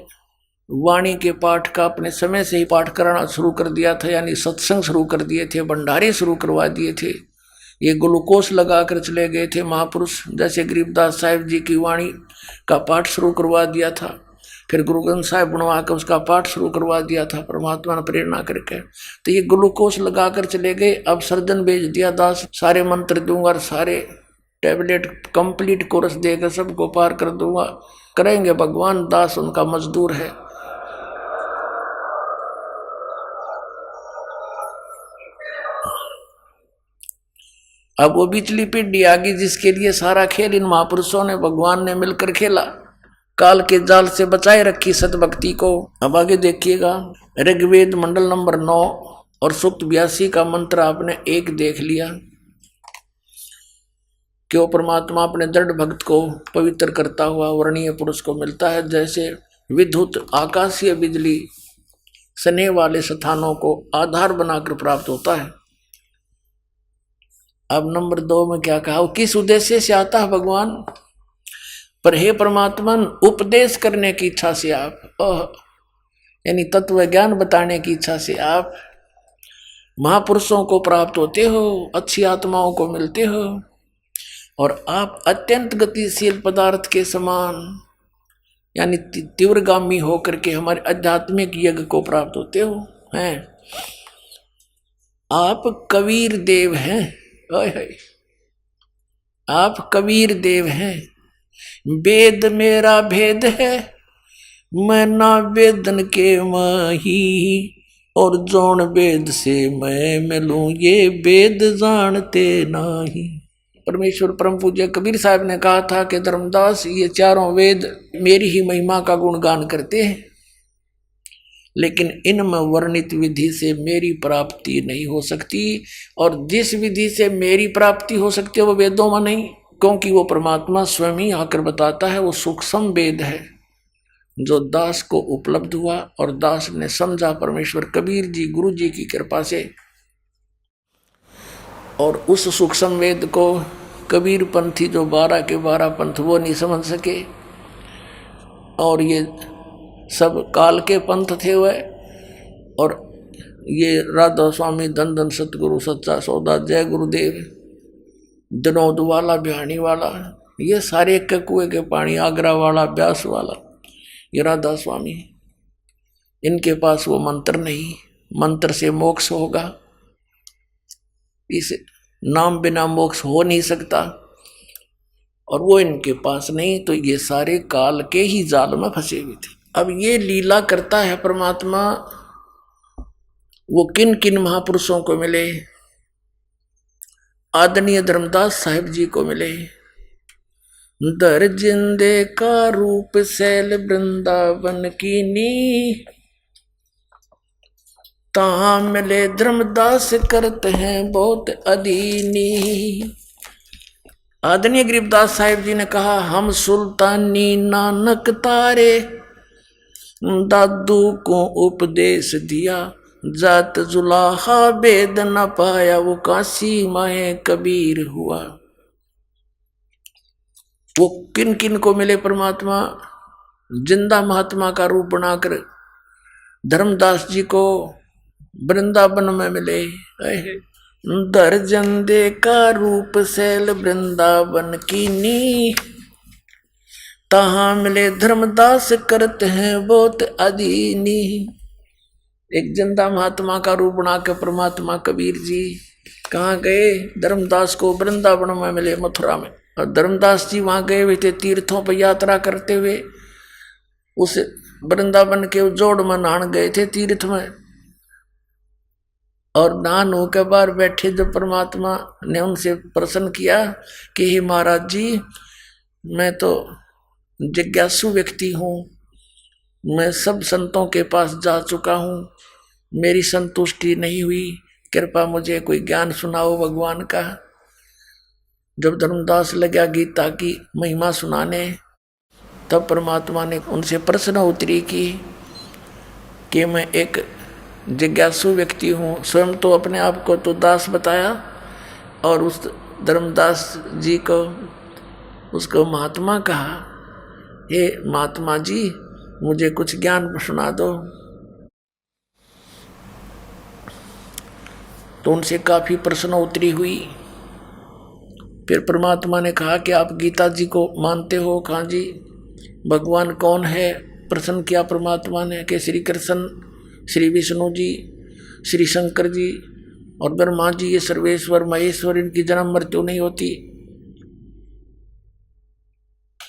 वाणी के पाठ का अपने समय से ही पाठ कराना शुरू कर दिया था, यानी सत्संग शुरू कर दिए थे, भंडारे शुरू करवा दिए थे। ये ग्लूकोज लगा कर चले गए थे महापुरुष, जैसे गरीबदास साहिब जी की वाणी का पाठ शुरू करवा दिया था, फिर गुरु ग्रंथ साहिब बनवा कर उसका पाठ शुरू करवा दिया था परमात्मा ने प्रेरणा करके। तो ये ग्लूकोज लगा कर चले गए। अब सर्जन भेज दिया दास, सारे मंत्र दूंगा और सारे टैबलेट कंप्लीट कोर्स देकर सबको पार कर दूंगा। करेंगे भगवान, दास उनका मजदूर है। अब वो बिचली पीढ़ी आ गई जिसके लिए सारा खेल इन महापुरुषों ने, भगवान ने मिलकर खेला, काल के जाल से बचाए रखी सतभक्ति को। अब आगे देखिएगा, ऋग्वेद मंडल नंबर 9 और सूक्त 82 का मंत्र आपने एक देख लिया कि वो परमात्मा अपने दृढ़ भक्त को पवित्र करता हुआ वर्णीय पुरुष को मिलता है। जैसे विद्युत आकाशीय बिजली स्नेह वाले स्थानों को आधार बनाकर प्राप्त होता है। अब नंबर 2 में क्या कहा, किस उद्देश्य से आता है भगवान? पर हे परमात्मा, उपदेश करने की इच्छा से आप, यानी तत्व ज्ञान बताने की इच्छा से आप महापुरुषों को प्राप्त होते हो, अच्छी आत्माओं को मिलते हो, और आप अत्यंत गतिशील पदार्थ के समान यानी तीव्रगामी होकर के हमारे आध्यात्मिक यज्ञ को प्राप्त होते हो हैं। आप कबीर देव हैं, आप कबीर देव हैं। वेद मेरा भेद है, मैं ना वेदन के माही, और जोन वेद से मैं मिलूं, ये वेद जानते नाही। परमेश्वर परम पूज्य कबीर साहब ने कहा था कि धर्मदास, ये चारों वेद मेरी ही महिमा का गुणगान करते हैं, लेकिन इनमें वर्णित विधि से मेरी प्राप्ति नहीं हो सकती, और जिस विधि से मेरी प्राप्ति हो सकती है वो वेदों में नहीं, क्योंकि वो परमात्मा स्वयं ही आकर बताता है। वो सूक्ष्म वेद है जो दास को उपलब्ध हुआ और दास ने समझा परमेश्वर कबीर जी गुरु जी की कृपा से, और उस सूक्ष्म वेद को कबीर पंथी जो 12 के 12 पंथ वो नहीं समझ सके, और ये सब काल के पंथ थे वह। और ये राधा स्वामी, धन धन सतगुरु, सच्चा सौदा, जय गुरुदेव, दिनोद वाला, बिहानी वाला, ये सारे एक कुएं के पानी, आगरा वाला, ब्यास वाला, ये राधा स्वामी, इनके पास वो मंत्र नहीं, मंत्र से मोक्ष होगा, इस नाम बिना मोक्ष हो नहीं सकता, और वो इनके पास नहीं, तो ये सारे काल के ही जाल में फंसे हुए थे। अब ये लीला करता है परमात्मा, वो किन किन महापुरुषों को मिले? आदरणीय धर्मदास साहिब जी को मिले। दर जिंदे का रूप शैल वृंदावन की नी, तहां मिले धर्मदास करते हैं बहुत अधीनी। आदरणीय गरीबदास साहिब जी ने कहा, हम सुल्तानी नानक तारे, दादू को उपदेश दिया, जात जुलाहा वेद न पाया, वो काशी माए कबीर हुआ। वो किन किन को मिले परमात्मा? जिंदा महात्मा का रूप बनाकर धर्मदास जी को वृंदावन में मिले। दर जंदे का रूप शैल वृंदावन की नी, तहां मिले धर्मदास करते हैं बहुत अधीनी। एक जिंदा महात्मा का रूप बना के परमात्मा कबीर जी कहाँ गए? धर्मदास को वृंदावन में मिले, मथुरा में। और धर्मदास जी वहां गए हुए थे तीर्थों पर यात्रा करते हुए, उस वृंदावन के जोड़ में नहान गए थे तीर्थ में। और नहान होकर बाहर बैठे जब परमात्मा ने उनसे प्रश्न किया कि हे महाराज जी, मैं तो जिज्ञासु व्यक्ति हूँ, मैं सब संतों के पास जा चुका हूँ, मेरी संतुष्टि नहीं हुई, कृपा मुझे कोई ज्ञान सुनाओ भगवान का। जब धर्मदास लगा गीता की महिमा सुनाने, तब परमात्मा ने उनसे प्रश्न उत्तरी की कि मैं एक जिज्ञासु व्यक्ति हूँ। स्वयं तो अपने आप को तो दास बताया, और उस धर्मदास जी को उसको महात्मा कहा, हे महात्मा जी, मुझे कुछ ज्ञान सुना दो। तो उनसे काफी प्रश्न उत्तरी हुई। फिर परमात्मा ने कहा कि आप गीता जी को मानते हो? कहाँ जी। भगवान कौन है? प्रश्न किया परमात्मा ने कि श्री कृष्ण, श्री विष्णु जी, श्री शंकर जी और ब्रह्मा जी, ये सर्वेश्वर महेश्वर, इनकी जन्म मृत्यु नहीं होती।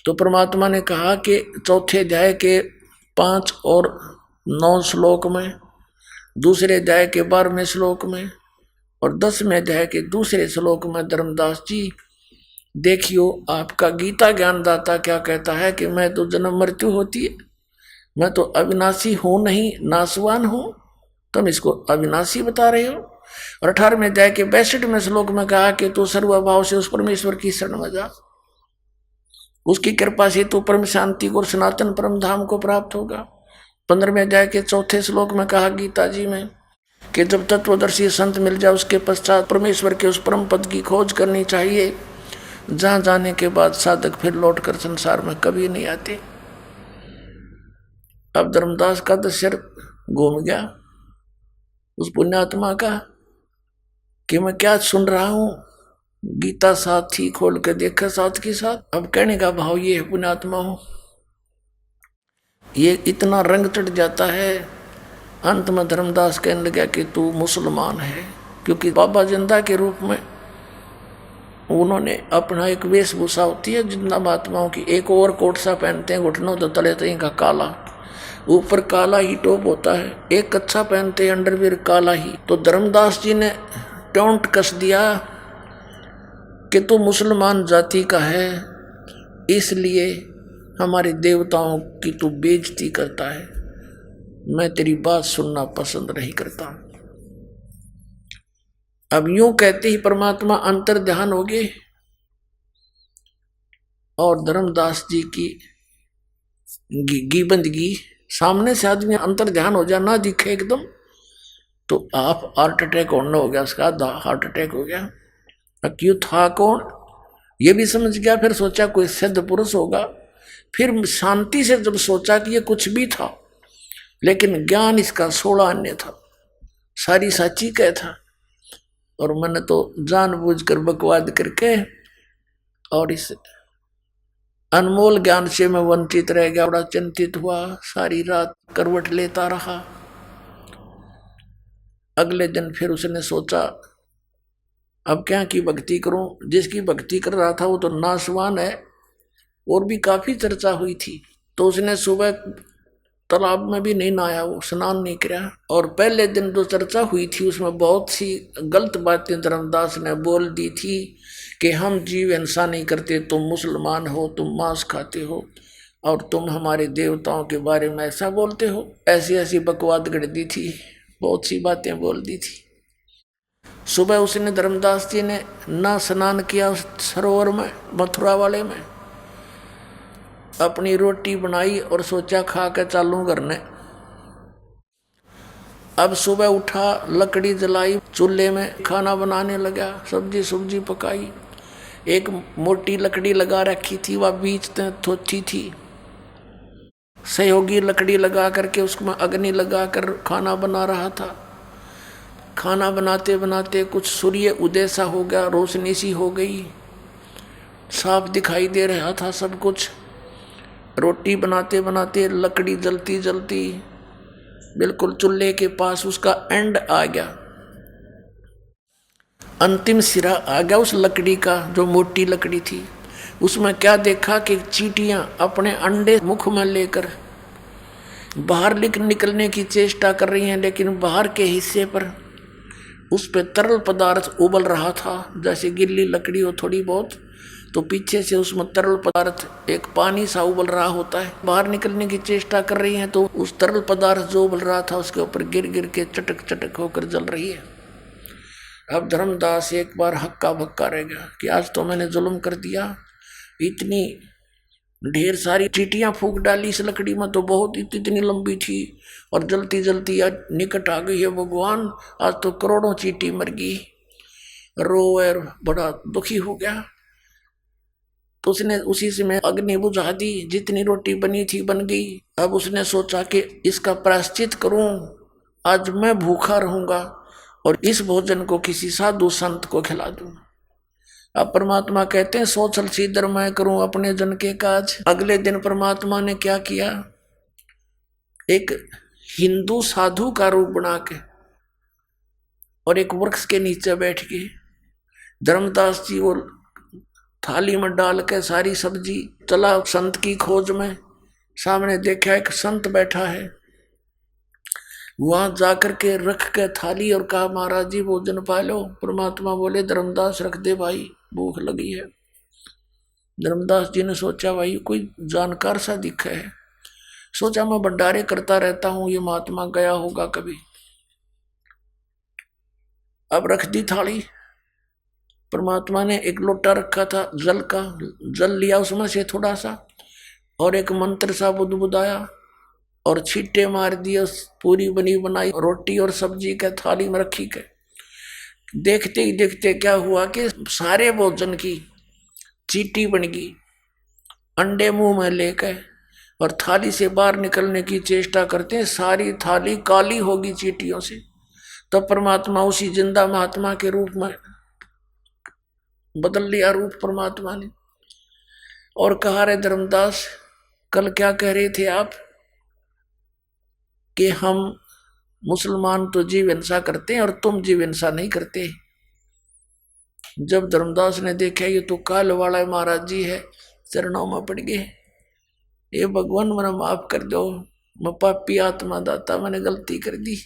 तो परमात्मा ने कहा कि चौथे अध्याय के 5 और 9 श्लोक में, दूसरे अध्याय के 12वें श्लोक में और 10वें अध्याय के दूसरे श्लोक में, धर्मदास जी देखियो, आपका गीता ज्ञानदाता क्या कहता है कि मैं तो जन्म मृत्यु होती है, मैं तो अविनाशी हूं नहीं, नाशवान हूं, तुम इसको अविनाशी बता रहे हो। और 18वें अध्याय के 62वें श्लोक में कहा कि तू सर्वभाव से उस परमेश्वर की शरण में जा, उसकी कृपा से तू परम शांति को, सनातन परम धाम को प्राप्त होगा। 15वें अध्याय के 4थे श्लोक में कहा गीता जी में कि जब तत्वदर्शी संत मिल जाए, उसके पश्चात परमेश्वर के उस परम पद की खोज करनी चाहिए, जहां जाने के बाद साधक फिर लौटकर संसार में कभी नहीं आते। अब धर्मदास का तो सिर घूम गया उस पुण्यात्मा का कि मैं क्या सुन रहा हूं। गीता साथ ही खोल के देखा साथ के साथ। अब कहने का भाव ये है, पुण्यात्मा हो, ये इतना रंग चढ़ जाता है। अंत में धर्मदास कहने लगा कि तू मुसलमान है, क्योंकि बाबा जिंदा के रूप में उन्होंने अपना एक वेशभूषा होती है जिंदा महात्माओं की, एक ओवर कोट सा पहनते हैं, घुटनों तो तले तई का काला, ऊपर काला ही टॉप होता है, एक कच्छा पहनते हैं, अंडरवियर काला ही। तो धर्मदास जी ने टोंट कस दिया कि तू मुसलमान जाति का है, इसलिए हमारे देवताओं की तू बेइज्जती करता है, मैं तेरी बात सुनना पसंद नहीं करता। अब यूं कहते ही परमात्मा अंतर ध्यान हो गए और धर्मदास जी की बंदगी सामने से आदमी अंतर ध्यान हो जाए, ना दिखे एकदम, तो आप हार्ट अटैक होना हो गया, उसका हार्ट अटैक हो गया। क्यों था कौन ये भी समझ गया, फिर सोचा कोई सिद्ध पुरुष होगा, फिर शांति से जब सोचा कि ये कुछ भी था, लेकिन ज्ञान इसका 16 अन्य था, सारी साची कह था, और मैंने तो जानबूझकर बकवाद करके और इस अनमोल ज्ञान से मैं वंचित रह गया। बड़ा चिंतित हुआ, सारी रात करवट लेता रहा। अगले दिन फिर उसने सोचा अब क्या की भक्ति करूं, जिसकी भक्ति कर रहा था वो तो नाशवान है, और भी काफी चर्चा हुई थी। तो उसने सुबह तालाब में भी नहीं नहाया, वो स्नान नहीं किया, और पहले दिन जो चर्चा हुई थी उसमें बहुत सी गलत बातें धर्मदास ने बोल दी थी कि हम जीव हिंसा नहीं करते, तुम मुसलमान हो, तुम मांस खाते हो, और तुम हमारे देवताओं के बारे में ऐसा बोलते हो। ऐसी ऐसी बकवाद गढ़ दी थी, बहुत सी बातें बोल दी थी। सुबह उसने धर्मदास जी ने ना स्नान किया उस सरोवर में, मथुरा वाले में, अपनी रोटी बनाई और सोचा खा के चालू करने। अब सुबह उठा, लकड़ी जलाई, चूल्हे में खाना बनाने लगा, सब्जी सब्जी पकाई। एक मोटी लकड़ी लगा रखी थी, वह बीच में थोची थी। सहयोगी लकड़ी लगा करके उसमें अग्नि लगा कर खाना बना रहा था। खाना बनाते बनाते कुछ सूर्य उदय सा हो गया, रोशनी सी हो गई, साफ दिखाई दे रहा था सब कुछ। रोटी बनाते बनाते लकड़ी जलती जलती बिल्कुल चूल्हे के पास उसका एंड आ गया, अंतिम सिरा आ गया उस लकड़ी का, जो मोटी लकड़ी थी। उसमें क्या देखा कि चींटियां अपने अंडे मुख में लेकर बाहर निकलने की चेष्टा कर रही हैं, लेकिन बाहर के हिस्से पर उस पे तरल पदार्थ उबल रहा था, जैसे गिल्ली लकड़ी हो थोड़ी बहुत, तो पीछे से उसमें तरल पदार्थ एक पानी सा उबल रहा होता है। बाहर निकलने की चेष्टा कर रही हैं तो उस तरल पदार्थ जो उबल रहा था उसके ऊपर गिर गिर के चटक चटक होकर जल रही है। अब धर्मदास एक बार हक्का बक्का रह गया कि आज तो मैंने जुल्म कर दिया, इतनी ढेर सारी चींटियां फूंक डाली इस लकड़ी में, तो बहुत इतनी लंबी थी और जलती जलती आज निकट आ गई है भगवान, आज तो करोड़ों चींटी मर गई। रोए, बड़ा दुखी हो गया। तो उसने उसी से मैं अग्नि बुझा दी, जितनी रोटी बनी थी बन गई। अब उसने सोचा कि इसका प्रायश्चित करूं, आज मैं भूखा रहूंगा और इस भोजन को किसी साधु संत को खिला दूं। अब परमात्मा कहते हैं सोचल सीधर मैं करूं अपने जन के काज। अगले दिन परमात्मा ने क्या किया, एक हिंदू साधु का रूप बना के और एक वृक्ष के नीचे बैठ के धर्मदास जी वो थाली में डाल के सारी सब्जी चला संत की खोज में। सामने देखा एक संत बैठा है, वहां जाकर के रख के थाली और कहा महाराज जी भोजन पा लो। परमात्मा बोले धर्मदास रख दे भाई, भूख लगी है। धर्मदास जी ने सोचा भाई कोई जानकार सा दिखा है, सोचा मैं भंडारे करता रहता हूं, ये महात्मा गया होगा कभी। अब रख दी थाली। परमात्मा ने एक लोटा रखा था जल का, जल लिया उसमें से थोड़ा सा और एक मंत्र सा बुदबुदाया और छींटे मार दिए। पूरी बनी बनाई रोटी और सब्जी के थाली में रखी के देखते ही देखते क्या हुआ कि सारे भोजन की चींटी बन गई, अंडे मुंह में लेकर और थाली से बाहर निकलने की चेष्टा करते हैं, सारी थाली काली होगी चींटियों से। तो परमात्मा उसी जिंदा महात्मा के रूप में बदल लिया रूप परमात्मा ने और कहा रे धर्मदास कल क्या कह रहे थे आप कि हम मुसलमान तो जीव हिंसा करते हैं और तुम जीव हिंसा नहीं करते। जब धर्मदास ने देखा ये तो काल वाला महाराज जी है, चरणों में पड़ गए, ये भगवान मेरा माफ कर दो, मैं पापी आत्मा दाता, मैंने गलती कर दी।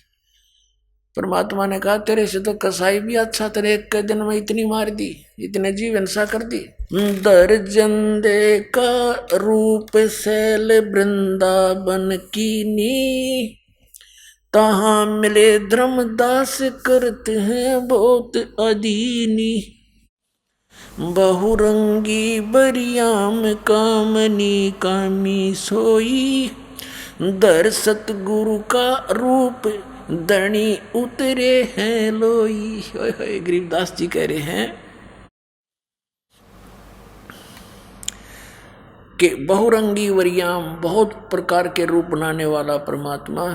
परमात्मा ने कहा तेरे से तो कसाई भी अच्छा, तेरे एक के दिन में इतनी मार दी, इतने जीव हिंसा कर दी। दर्जन दे का रूप शैल वृंदावन कीनी, तहाँ मिले धर्मदास करते हैं बहुत अदीनी। बहुरंगी बरियाम कामनी कामी सोई, दर सतगुरु का रूप धनी उतरे हैं लोई। गरीबदास जी कह रहे हैं कि बहुरंगी वरियाम, बहुत प्रकार के रूप बनाने वाला परमात्मा,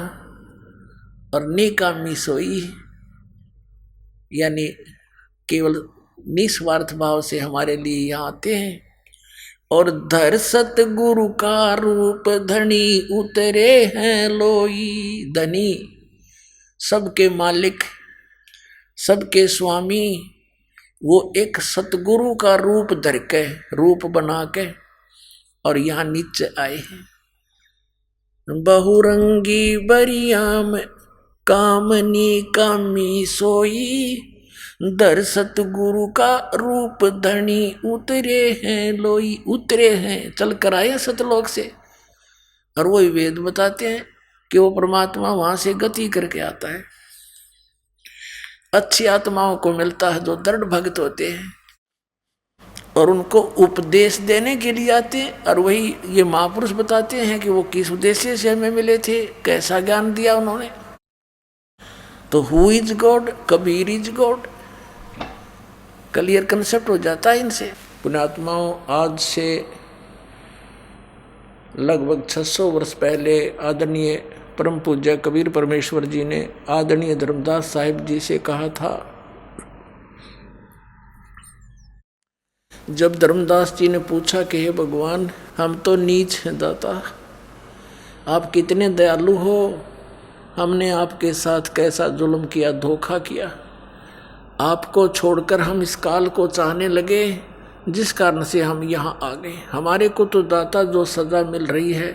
और निकामी सोई यानी केवल निस्वार्थ भाव से हमारे लिए यहाँ आते हैं। और धर सतगुरु का रूप धनी उतरे हैं लोई। धनी सबके मालिक, सबके स्वामी, वो एक सतगुरु का रूप धर के, रूप बना के और यहाँ नीचे आए हैं। बहुरंगी बरियाम कामनी कामी सोई, दर सतगुरु का रूप धनी उतरे हैं लोई। उतरे हैं, चल कर आए सतलोक से, और वही वेद बताते हैं कि वो परमात्मा वहां से गति करके आता है। अच्छी आत्माओं को मिलता है जो दृढ़ भक्त होते हैं और उनको उपदेश देने के लिए आते हैं। और वही ये महापुरुष बताते हैं कि वो किस उद्देश्य से हमें मिले थे, कैसा ज्ञान दिया उन्होंने। तो who is God, Kabir is God, clear concept हो जाता है इनसे। पुण्यात्माओं, आज से लगभग 600 वर्ष पहले आदरणीय परम पूज्य कबीर परमेश्वर जी ने आदरणीय धर्मदास साहिब जी से कहा था, जब धर्मदास जी ने पूछा कि हे भगवान हम तो नीच हैं दाता, आप कितने दयालु हो, हमने आपके साथ कैसा जुल्म किया, धोखा किया, आपको छोड़कर हम इस काल को चाहने लगे, जिस कारण से हम यहाँ आ गए। हमारे को तो दाता जो सज़ा मिल रही है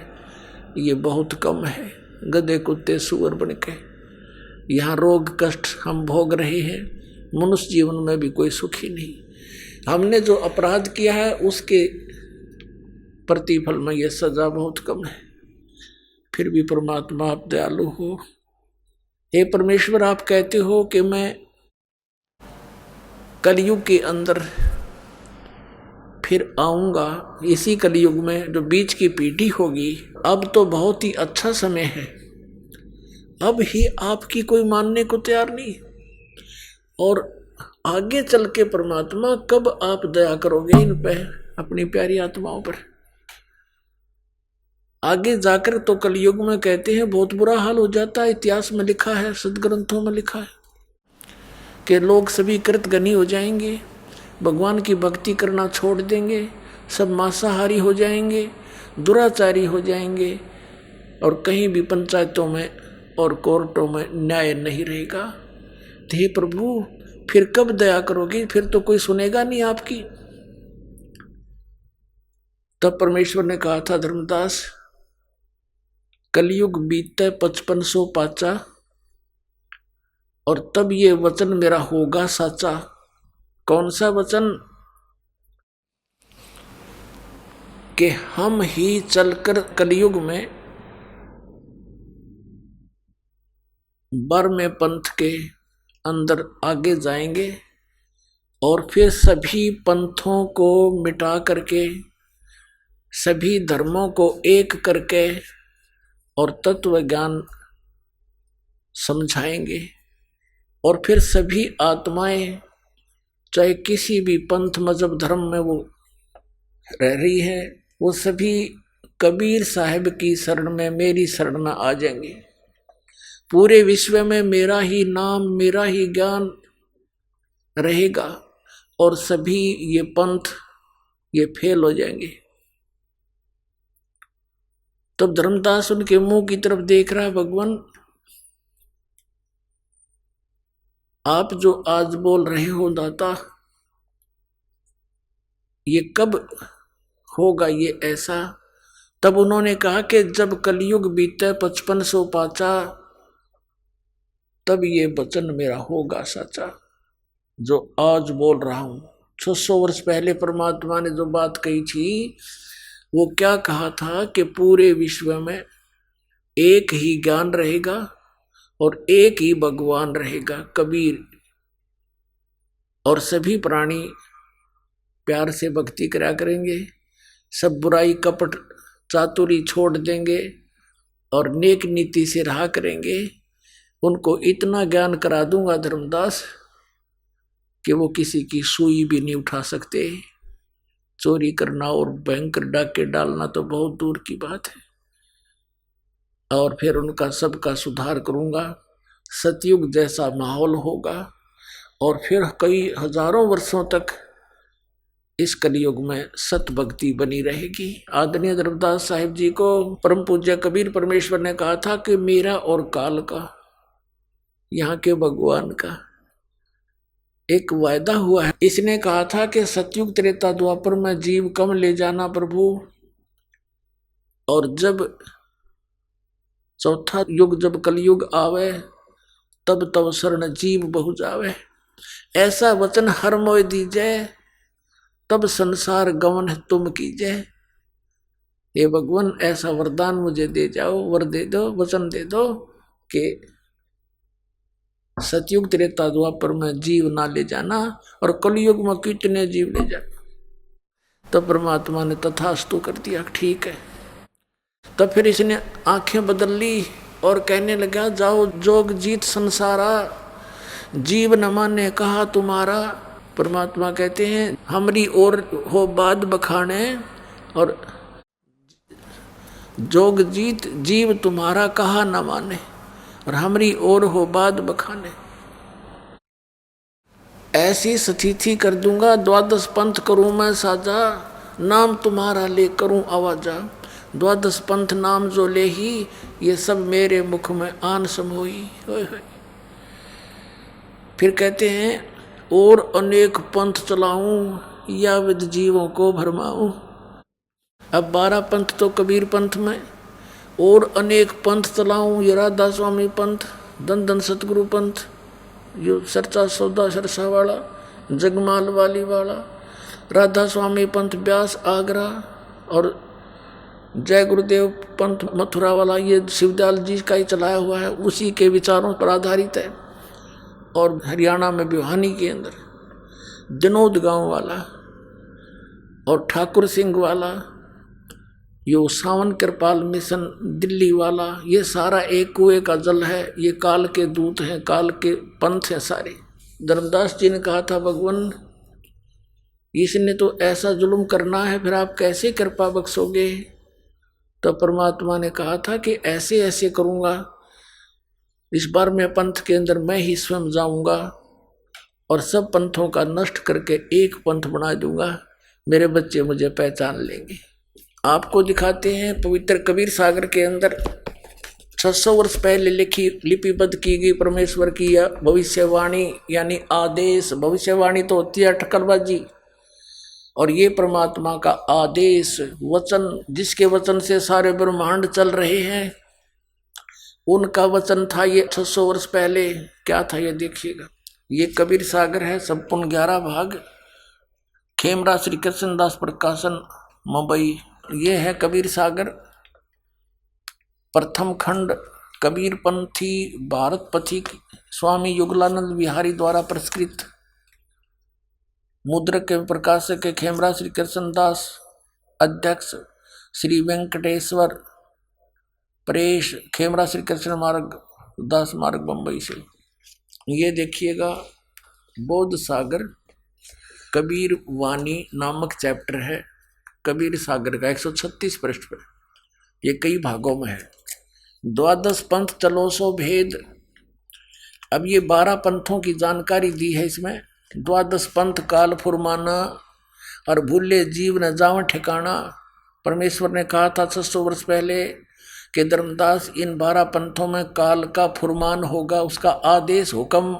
ये बहुत कम है। गधे कुत्ते सूअर बन के यहाँ रोग कष्ट हम भोग रहे हैं। मनुष्य जीवन में भी कोई सुखी नहीं। हमने जो अपराध किया है उसके प्रतिफल में ये सज़ा बहुत कम है। फिर भी परमात्मा आप दयालु हो। हे परमेश्वर, आप कहते हो कि मैं कलयुग के अंदर फिर आऊँगा। इसी कलयुग में जो बीच की पीढ़ी होगी, अब तो बहुत ही अच्छा समय है। अब ही आपकी कोई मानने को तैयार नहीं। और आगे चल के परमात्मा कब आप दया करोगे इन पे, अपनी प्यारी आत्माओं पर। आगे जाकर तो कलयुग में कहते हैं बहुत बुरा हाल हो जाता है। इतिहास में लिखा है, सदग्रंथों में लिखा है कि लोग सभी कृतघ्नी हो जाएंगे, भगवान की भक्ति करना छोड़ देंगे, सब मांसाहारी हो जाएंगे, दुराचारी हो जाएंगे, और कहीं भी पंचायतों में और कोर्टों में न्याय नहीं रहेगा। तो हे प्रभु, फिर कब दया करोगे? फिर तो कोई सुनेगा नहीं आपकी। तब परमेश्वर ने कहा था, धर्मदास, कलयुग बीते 5500 पाचा, और तब ये वचन मेरा होगा साचा। कौन सा वचन? कि हम ही चलकर कलयुग में 12वें पंथ के अंदर आगे जाएंगे, और फिर सभी पंथों को मिटा करके, सभी धर्मों को एक करके और तत्व ज्ञान समझाएंगे। और फिर सभी आत्माएं, चाहे किसी भी पंथ मजहब धर्म में वो रह रही है, वो सभी कबीर साहब की शरण में, मेरी शरण में आ जाएंगे। पूरे विश्व में मेरा ही नाम, मेरा ही ज्ञान रहेगा, और सभी ये पंथ ये फेल हो जाएंगे। तब धर्मदास उनके मुंह की तरफ देख रहा है, भगवान, आप जो आज बोल रहे हो दाता, ये कब होगा ये ऐसा? तब उन्होंने कहा कि जब कलयुग बीते 5500 पाचा, तब ये वचन मेरा होगा सच्चा, जो आज बोल रहा हूं। 600 वर्ष पहले परमात्मा ने जो बात कही थी, वो क्या कहा था कि पूरे विश्व में एक ही ज्ञान रहेगा और एक ही भगवान रहेगा, कबीर, और सभी प्राणी प्यार से भक्ति करा करेंगे, सब बुराई कपट चातुरी छोड़ देंगे और नेक नीति से रहा करेंगे। उनको इतना ज्ञान करा दूंगा धर्मदास कि वो किसी की सुई भी नहीं उठा सकते। चोरी करना और भयंकर डाके डालना तो बहुत दूर की बात है। और फिर उनका सबका सुधार करूंगा, सतयुग जैसा माहौल होगा, और फिर कई हजारों वर्षों तक इस कलयुग में सत भक्ति बनी रहेगी। आदरणीय धर्मदास साहिब जी को परम पूज्य कबीर परमेश्वर ने कहा था कि मेरा और काल का, यहाँ के भगवान का एक वायदा हुआ है। इसने कहा था कि सतयुग त्रेता द्वापर में जीव कम ले जाना प्रभु, और जब चौथा युग जब कलयुग आवे, तब तब शरण जीव बहु जावे। ऐसा वचन हर मोय दीजे, तब संसार गवन तुम कीजे। हे भगवान, ऐसा वरदान मुझे दे जाओ, वर दे दो, वचन दे दो कि सतयुग त्रेता द्वापर में जीव ना ले जाना, और कलयुग में कितने जीव ले जाना। तब परमात्मा ने तथास्तु कर दिया, ठीक है। तब फिर इसने आंखें बदल ली और कहने लगा, जाओ जोग जीत संसारा, जीव न माने कहा तुम्हारा। परमात्मा कहते हैं, हमरी ओर हो बाद बखाने, और जोग जीत जीव तुम्हारा कहा न माने, और हमरी ओर हो बाद बखाने। ऐसी स्थिति कर दूंगा, 12 पंथ करूं मैं साजा, नाम तुम्हारा ले करूं आवाजा। 12 पंथ नाम जो ले ही, ये सब मेरे मुख में आन समोई। फिर कहते हैं, और अनेक पंथ चलाऊं, या विद जीवों को भरमाऊं। अब 12 पंथ तो कबीर पंथ में, और अनेक पंथ चलाऊं, ये राधा स्वामी पंथ, धन धन सतगुरु पंथ, यो सरचा सौदा सरसा वाला, जगमाल वाली वाला, राधा स्वामी पंथ ब्यास आगरा, और जय गुरुदेव पंथ मथुरा वाला, ये शिवदयाल जी का ही चलाया हुआ है, उसी के विचारों पर आधारित है। और हरियाणा में भिवानी के अंदर दिनोद गांव वाला और ठाकुर सिंह वाला, यो सावन कृपाल मिशन दिल्ली वाला, ये सारा एक कुएं का जल है, ये काल के दूत हैं, काल के पंथ हैं सारे। धर्मदास जी ने कहा था, भगवान इसने तो ऐसा जुल्म करना है, फिर आप कैसे कृपा बख्शोगे? तो परमात्मा ने कहा था कि ऐसे ऐसे करूँगा, इस बार मैं पंथ के अंदर मैं ही स्वयं जाऊँगा और सब पंथों का नष्ट करके एक पंथ बना दूंगा, मेरे बच्चे मुझे पहचान लेंगे। आपको दिखाते हैं पवित्र कबीर सागर के अंदर 600 वर्ष पहले लिपिबद्ध की गई परमेश्वर की भविष्यवाणी, यानी आदेश। भविष्यवाणी तो होती है अटकलबाजी, और ये परमात्मा का आदेश वचन, जिसके वचन से सारे ब्रह्मांड चल रहे हैं, उनका वचन था ये 600 वर्ष पहले। क्या था ये देखिएगा। ये कबीर सागर है, संपूर्ण 11 भाग, खेमरा श्री कृष्णदास प्रकाशन मुंबई। ये है कबीर सागर, प्रथम खंड, कबीर पंथी भारत पथिक स्वामी युगलानंद बिहारी द्वारा प्रस्कृत, मुद्रक के प्रकाशक के खेमरा श्री कृष्णदास, अध्यक्ष श्री वेंकटेश्वर प्रेस, खेमरा श्री कृष्ण मार्ग, दास मार्ग, बम्बई से। ये देखिएगा बौद्ध सागर कबीर वाणी नामक चैप्टर है कबीर सागर का, 136 पृष्ठ पर। ये कई भागों में है। 12 पंथ चलो सो भेद। अब ये 12 पंथों की जानकारी दी है इसमें। 12 पंथ काल फुरमाना और भूले जीव न जाव ठिकाना। परमेश्वर ने कहा था 600 वर्ष पहले कि धर्मदास इन 12 पंथों में काल का फुरमान होगा, उसका आदेश हुक्म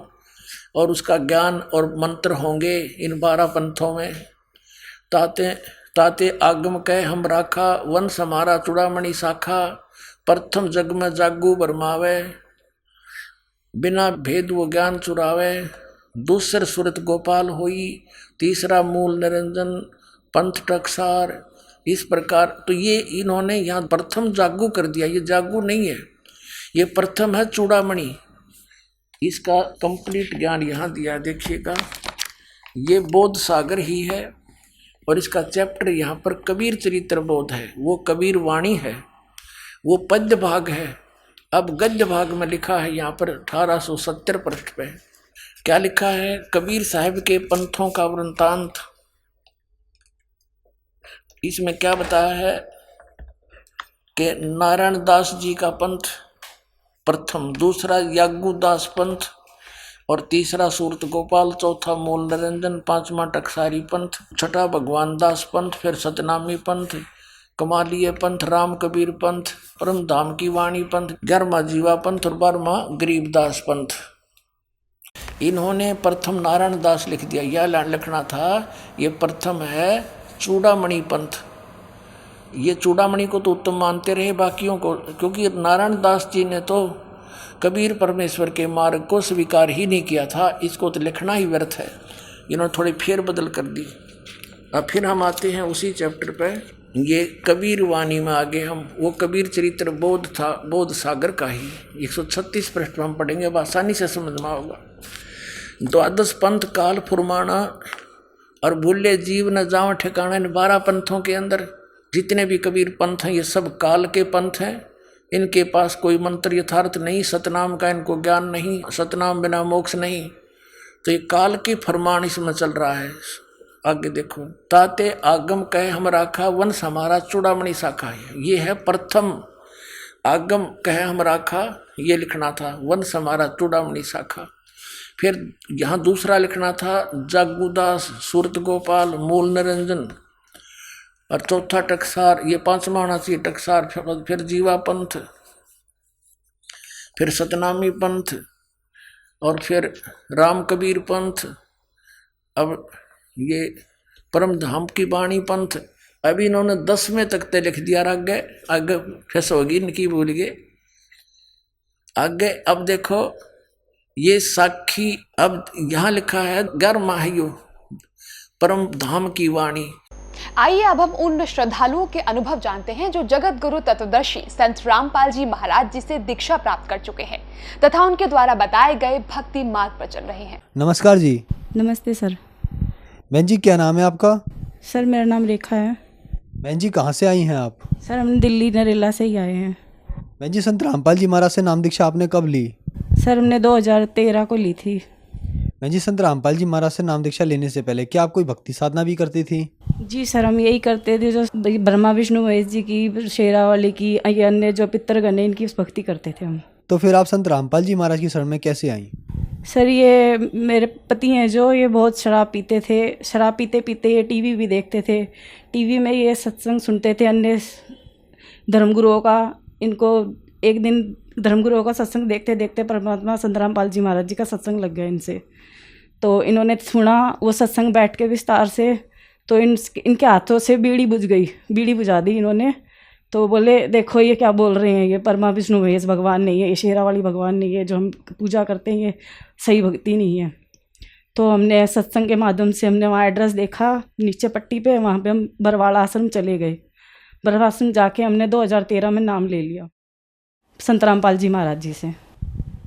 और उसका ज्ञान और मंत्र होंगे इन 12 पंथों में। ताते ताते आगम कह हम राखा, वंश हमारा चूड़ामणि शाखा, प्रथम जग में जागू बरमावे, बिना भेद वो ज्ञान चुरावे, दूसर सुरत गोपाल होई, तीसरा मूल निरंजन, पंथ टकसार। इस प्रकार तो ये इन्होंने यहाँ प्रथम जागू कर दिया। ये जागू नहीं है, ये प्रथम है चूड़ामणि। इसका कंप्लीट ज्ञान यहाँ दिया देखिएगा। ये बौद्ध सागर ही है और इसका चैप्टर यहाँ पर कबीर चरित्र बोध है, वो कबीर वाणी है, वो पद्य भाग है। अब गद्य भाग में लिखा है यहाँ पर 1870 पृष्ठ पे क्या लिखा है, कबीर साहब के पंथों का वृंतांत। इसमें क्या बताया है कि नारायण दास जी का पंथ प्रथम, दूसरा यागू दास पंथ और तीसरा सूरत गोपाल, चौथा मूल निरंजन, पांचवा टकसारी पंथ, छठा भगवान दास पंथ, फिर सतनामी पंथ, कमालिय पंथ, राम कबीर पंथ, परम धाम की वाणी पंथ, 11वां जीवा पंथ और 12वां गरीबदास पंथ। इन्होंने प्रथम नारायण दास लिख दिया। यह लिखना था, ये प्रथम है चूड़ामणि पंथ। ये चूड़ामणि को तो उत्तम मानते रहे बाकियों को, क्योंकि नारायण दास जी ने तो कबीर परमेश्वर के मार्ग को स्वीकार ही नहीं किया था, इसको तो लिखना ही व्यर्थ है। इन्होंने थोड़ी फेर बदल कर दी। अब फिर हम आते हैं उसी चैप्टर पे, ये कबीर वाणी में आगे हम वो कबीर चरित्र बोध था, बौद्ध सागर का ही 136 पृष्ठ में हम पढ़ेंगे, अब आसानी से समझ में होगा। 12 पंथ काल फुरमाना और भूले जीव न जाओ ठिकाना। इन 12 पंथों के अंदर जितने भी कबीर पंथ हैं ये सब काल के पंथ हैं। इनके पास कोई मंत्र यथार्थ नहीं, सतनाम का इनको ज्ञान नहीं, सतनाम बिना मोक्ष नहीं। तो ये काल के फरमान इसमें चल रहा है। आगे देखो, ताते आगम कहे हम राखा, वंश हमारा चूड़ामणि शाखा है। ये है प्रथम, आगम कहे हम राखा, ये लिखना था, वंश हमारा चूड़ामणि शाखा। फिर यहाँ दूसरा लिखना था जागूदास, सूरत गोपाल, मूल निरंजन और चौथा टकसार। ये 5वां होना चाहिए टकसार। फिर जीवा पंथ, फिर सतनामी पंथ और फिर राम कबीर पंथ। अब ये परम धाम की वाणी पंथ। अभी इन्होंने 10वें तक ते लिख दिया, आगे आगे फैस होगी इनकी, भूल गए आगे। अब देखो ये साखी, अब यहाँ लिखा है 11 परम धाम की वाणी। आइए अब हम उन श्रद्धालुओं के अनुभव जानते हैं जो जगत गुरु तत्वदर्शी संत रामपाल जी महाराज जी से दीक्षा प्राप्त कर चुके हैं तथा उनके द्वारा बताए गए भक्ति मार्ग पर चल रहे हैं। नमस्कार जी। नमस्ते सर। बहन जी क्या नाम है आपका? सर मेरा नाम रेखा है। बहन जी कहाँ से आई हैं आप? सर हम दिल्ली नरेला से ही आए हैं। बहन जी संत रामपाल जी महाराज से नाम दीक्षा आपने कब ली? सर हमने 2013 को ली थी। बहन जी संत रामपाल जी महाराज से नाम दीक्षा लेने से पहले क्या आप कोई भक्ति साधना भी करती थी? जी सर हम यही करते थे जो ब्रह्मा विष्णु महेश जी की, शेरावाली की, ये अन्य जो पितृगण है इनकी भक्ति करते थे हम। तो फिर आप संत रामपाल जी महाराज की शरण में कैसे आई? सर ये मेरे पति हैं जो, ये बहुत शराब पीते थे। शराब पीते पीते ये टीवी भी देखते थे। टीवी में ये सत्संग सुनते थे अन्य धर्मगुरुओं का। इनको एक दिन धर्मगुरुओं का सत्संग देखते देखते परमात्मा संत रामपाल जी महाराज जी का सत्संग लग गया इनसे। तो इन्होंने सुना वो सत्संग बैठ के विस्तार से, तो इनके हाथों से बीड़ी बुझ गई, बीड़ी बुझा दी इन्होंने। तो बोले देखो ये क्या बोल रहे हैं, ये परमा विष्णु महेश भगवान नहीं है, ये शेरावाली भगवान नहीं है, जो हम पूजा करते हैं ये सही भक्ति नहीं है। तो हमने सत्संग के माध्यम से हमने वहाँ एड्रेस देखा नीचे पट्टी पे, वहाँ पे हम बरवाड़ा आश्रम चले गए। बरवाड़ा आश्रम जाके हमने 2013 में नाम ले लिया संत रामपाल जी महाराज जी से।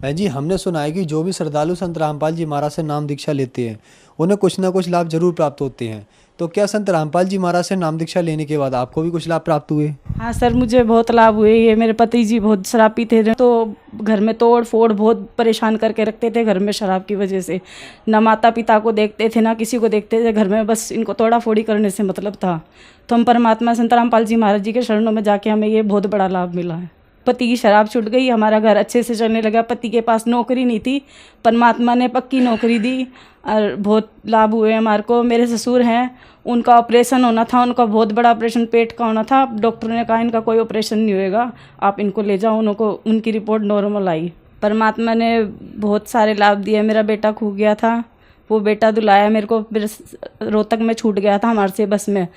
बहन जी हमने सुना है कि जो भी श्रद्धालु संत रामपाल जी महाराज से नाम दीक्षा लेते हैं उन्हें कुछ ना कुछ लाभ जरूर प्राप्त होते हैं। तो क्या संत रामपाल जी महाराज से नाम दीक्षा लेने के बाद आपको भी कुछ लाभ प्राप्त हुए? हाँ सर मुझे बहुत लाभ हुए। ये मेरे पति जी बहुत शराब पीते थे, तो घर में तोड़ फोड़ बहुत परेशान करके रखते थे घर में शराब की वजह से। ना माता पिता को देखते थे ना किसी को देखते थे घर में, बस इनको तोड़ा फोड़ी करने से मतलब था। तो हम परमात्मा संत रामपाल जी महाराज जी के शरणों में जाके हमें ये बहुत बड़ा लाभ मिला है। पति की शराब छूट गई, हमारा घर अच्छे से चलने लगा। पति के पास नौकरी नहीं थी, परमात्मा ने पक्की नौकरी दी और बहुत लाभ हुए हमारे को। मेरे ससुर हैं, उनका ऑपरेशन होना था, उनका बहुत बड़ा ऑपरेशन पेट का होना था। डॉक्टर ने कहा इनका कोई ऑपरेशन नहीं होएगा, आप इनको ले जाओ। उनकी रिपोर्ट नॉर्मल आई। परमात्मा ने बहुत सारे लाभ दिए। मेरा बेटा खो गया था, वो बेटा दुलाया मेरे को। रोहतक में छूट गया था हमारे से बस में।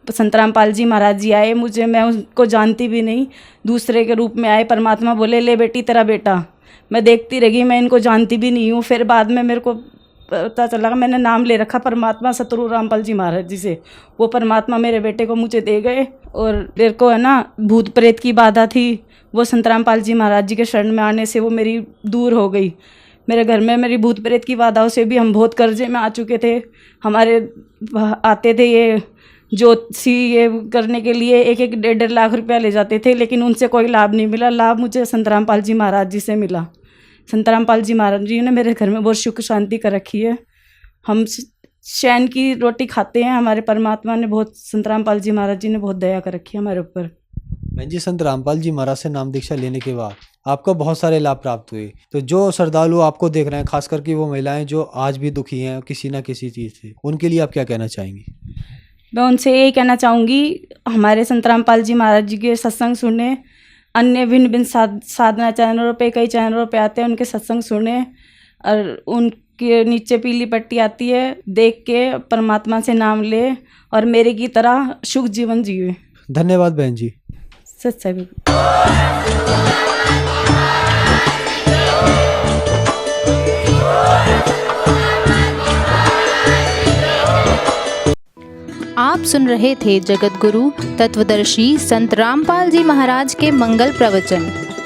संत रामपाल जी महाराज जी आए, मैं उनको जानती भी नहीं, दूसरे के रूप में आए। परमात्मा बोले ले बेटी तेरा बेटा। मैं देखती रही, मैं इनको जानती भी नहीं हूँ। फिर बाद में मेरे को पता चला, मैंने नाम ले रखा परमात्मा सतगुरु रामपाल जी महाराज जी से। वो परमात्मा मेरे बेटे को मुझे दे गए। और मेरे को है ना भूत प्रेत की बाधा थी, वो संत रामपाल जी महाराज जी के शरण में आने से वो मेरी दूर हो गई। मेरे घर में मेरी भूत प्रेत की बाधाओं से भी हम बहुत कर्जे में आ चुके थे। हमारे आते थे ये ज्योतिषी ये करने के लिए 1-1 लाख रुपया ले जाते थे, लेकिन उनसे कोई लाभ नहीं मिला। लाभ मुझे संत रामपाल जी महाराज जी से मिला। संत रामपाल जी महाराज जी ने मेरे घर में बहुत सुख शांति कर रखी है। हम चैन की रोटी खाते हैं। हमारे परमात्मा ने बहुत, संत रामपाल जी महाराज जी ने बहुत दया कर रखी है हमारे ऊपर। बहन जी संत रामपाल जी महाराज से नाम दीक्षा लेने के बाद आपको बहुत सारे लाभ प्राप्त हुए। तो जो श्रद्धालु आपको देख रहे हैं, खास करके वो महिलाएं जो आज भी दुखी हैं किसी ना किसी चीज़ से, उनके लिए आप क्या कहना चाहेंगी? मैं उनसे यही कहना चाहूँगी, हमारे संत रामपाल जी महाराज जी के सत्संग सुने। अन्य भिन्न साधना चैनलों पे, कई चैनलों पे आते हैं, उनके सत्संग सुने और उनके नीचे पीली पट्टी आती है, देख के परमात्मा से नाम ले और मेरे की तरह सुख जीवन जिए। धन्यवाद बहन जी। सच्चाई। आप सुन रहे थे जगत गुरु तत्वदर्शी संत रामपाल जी महाराज के मंगल प्रवचन।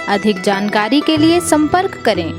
अधिक जानकारी के लिए संपर्क करें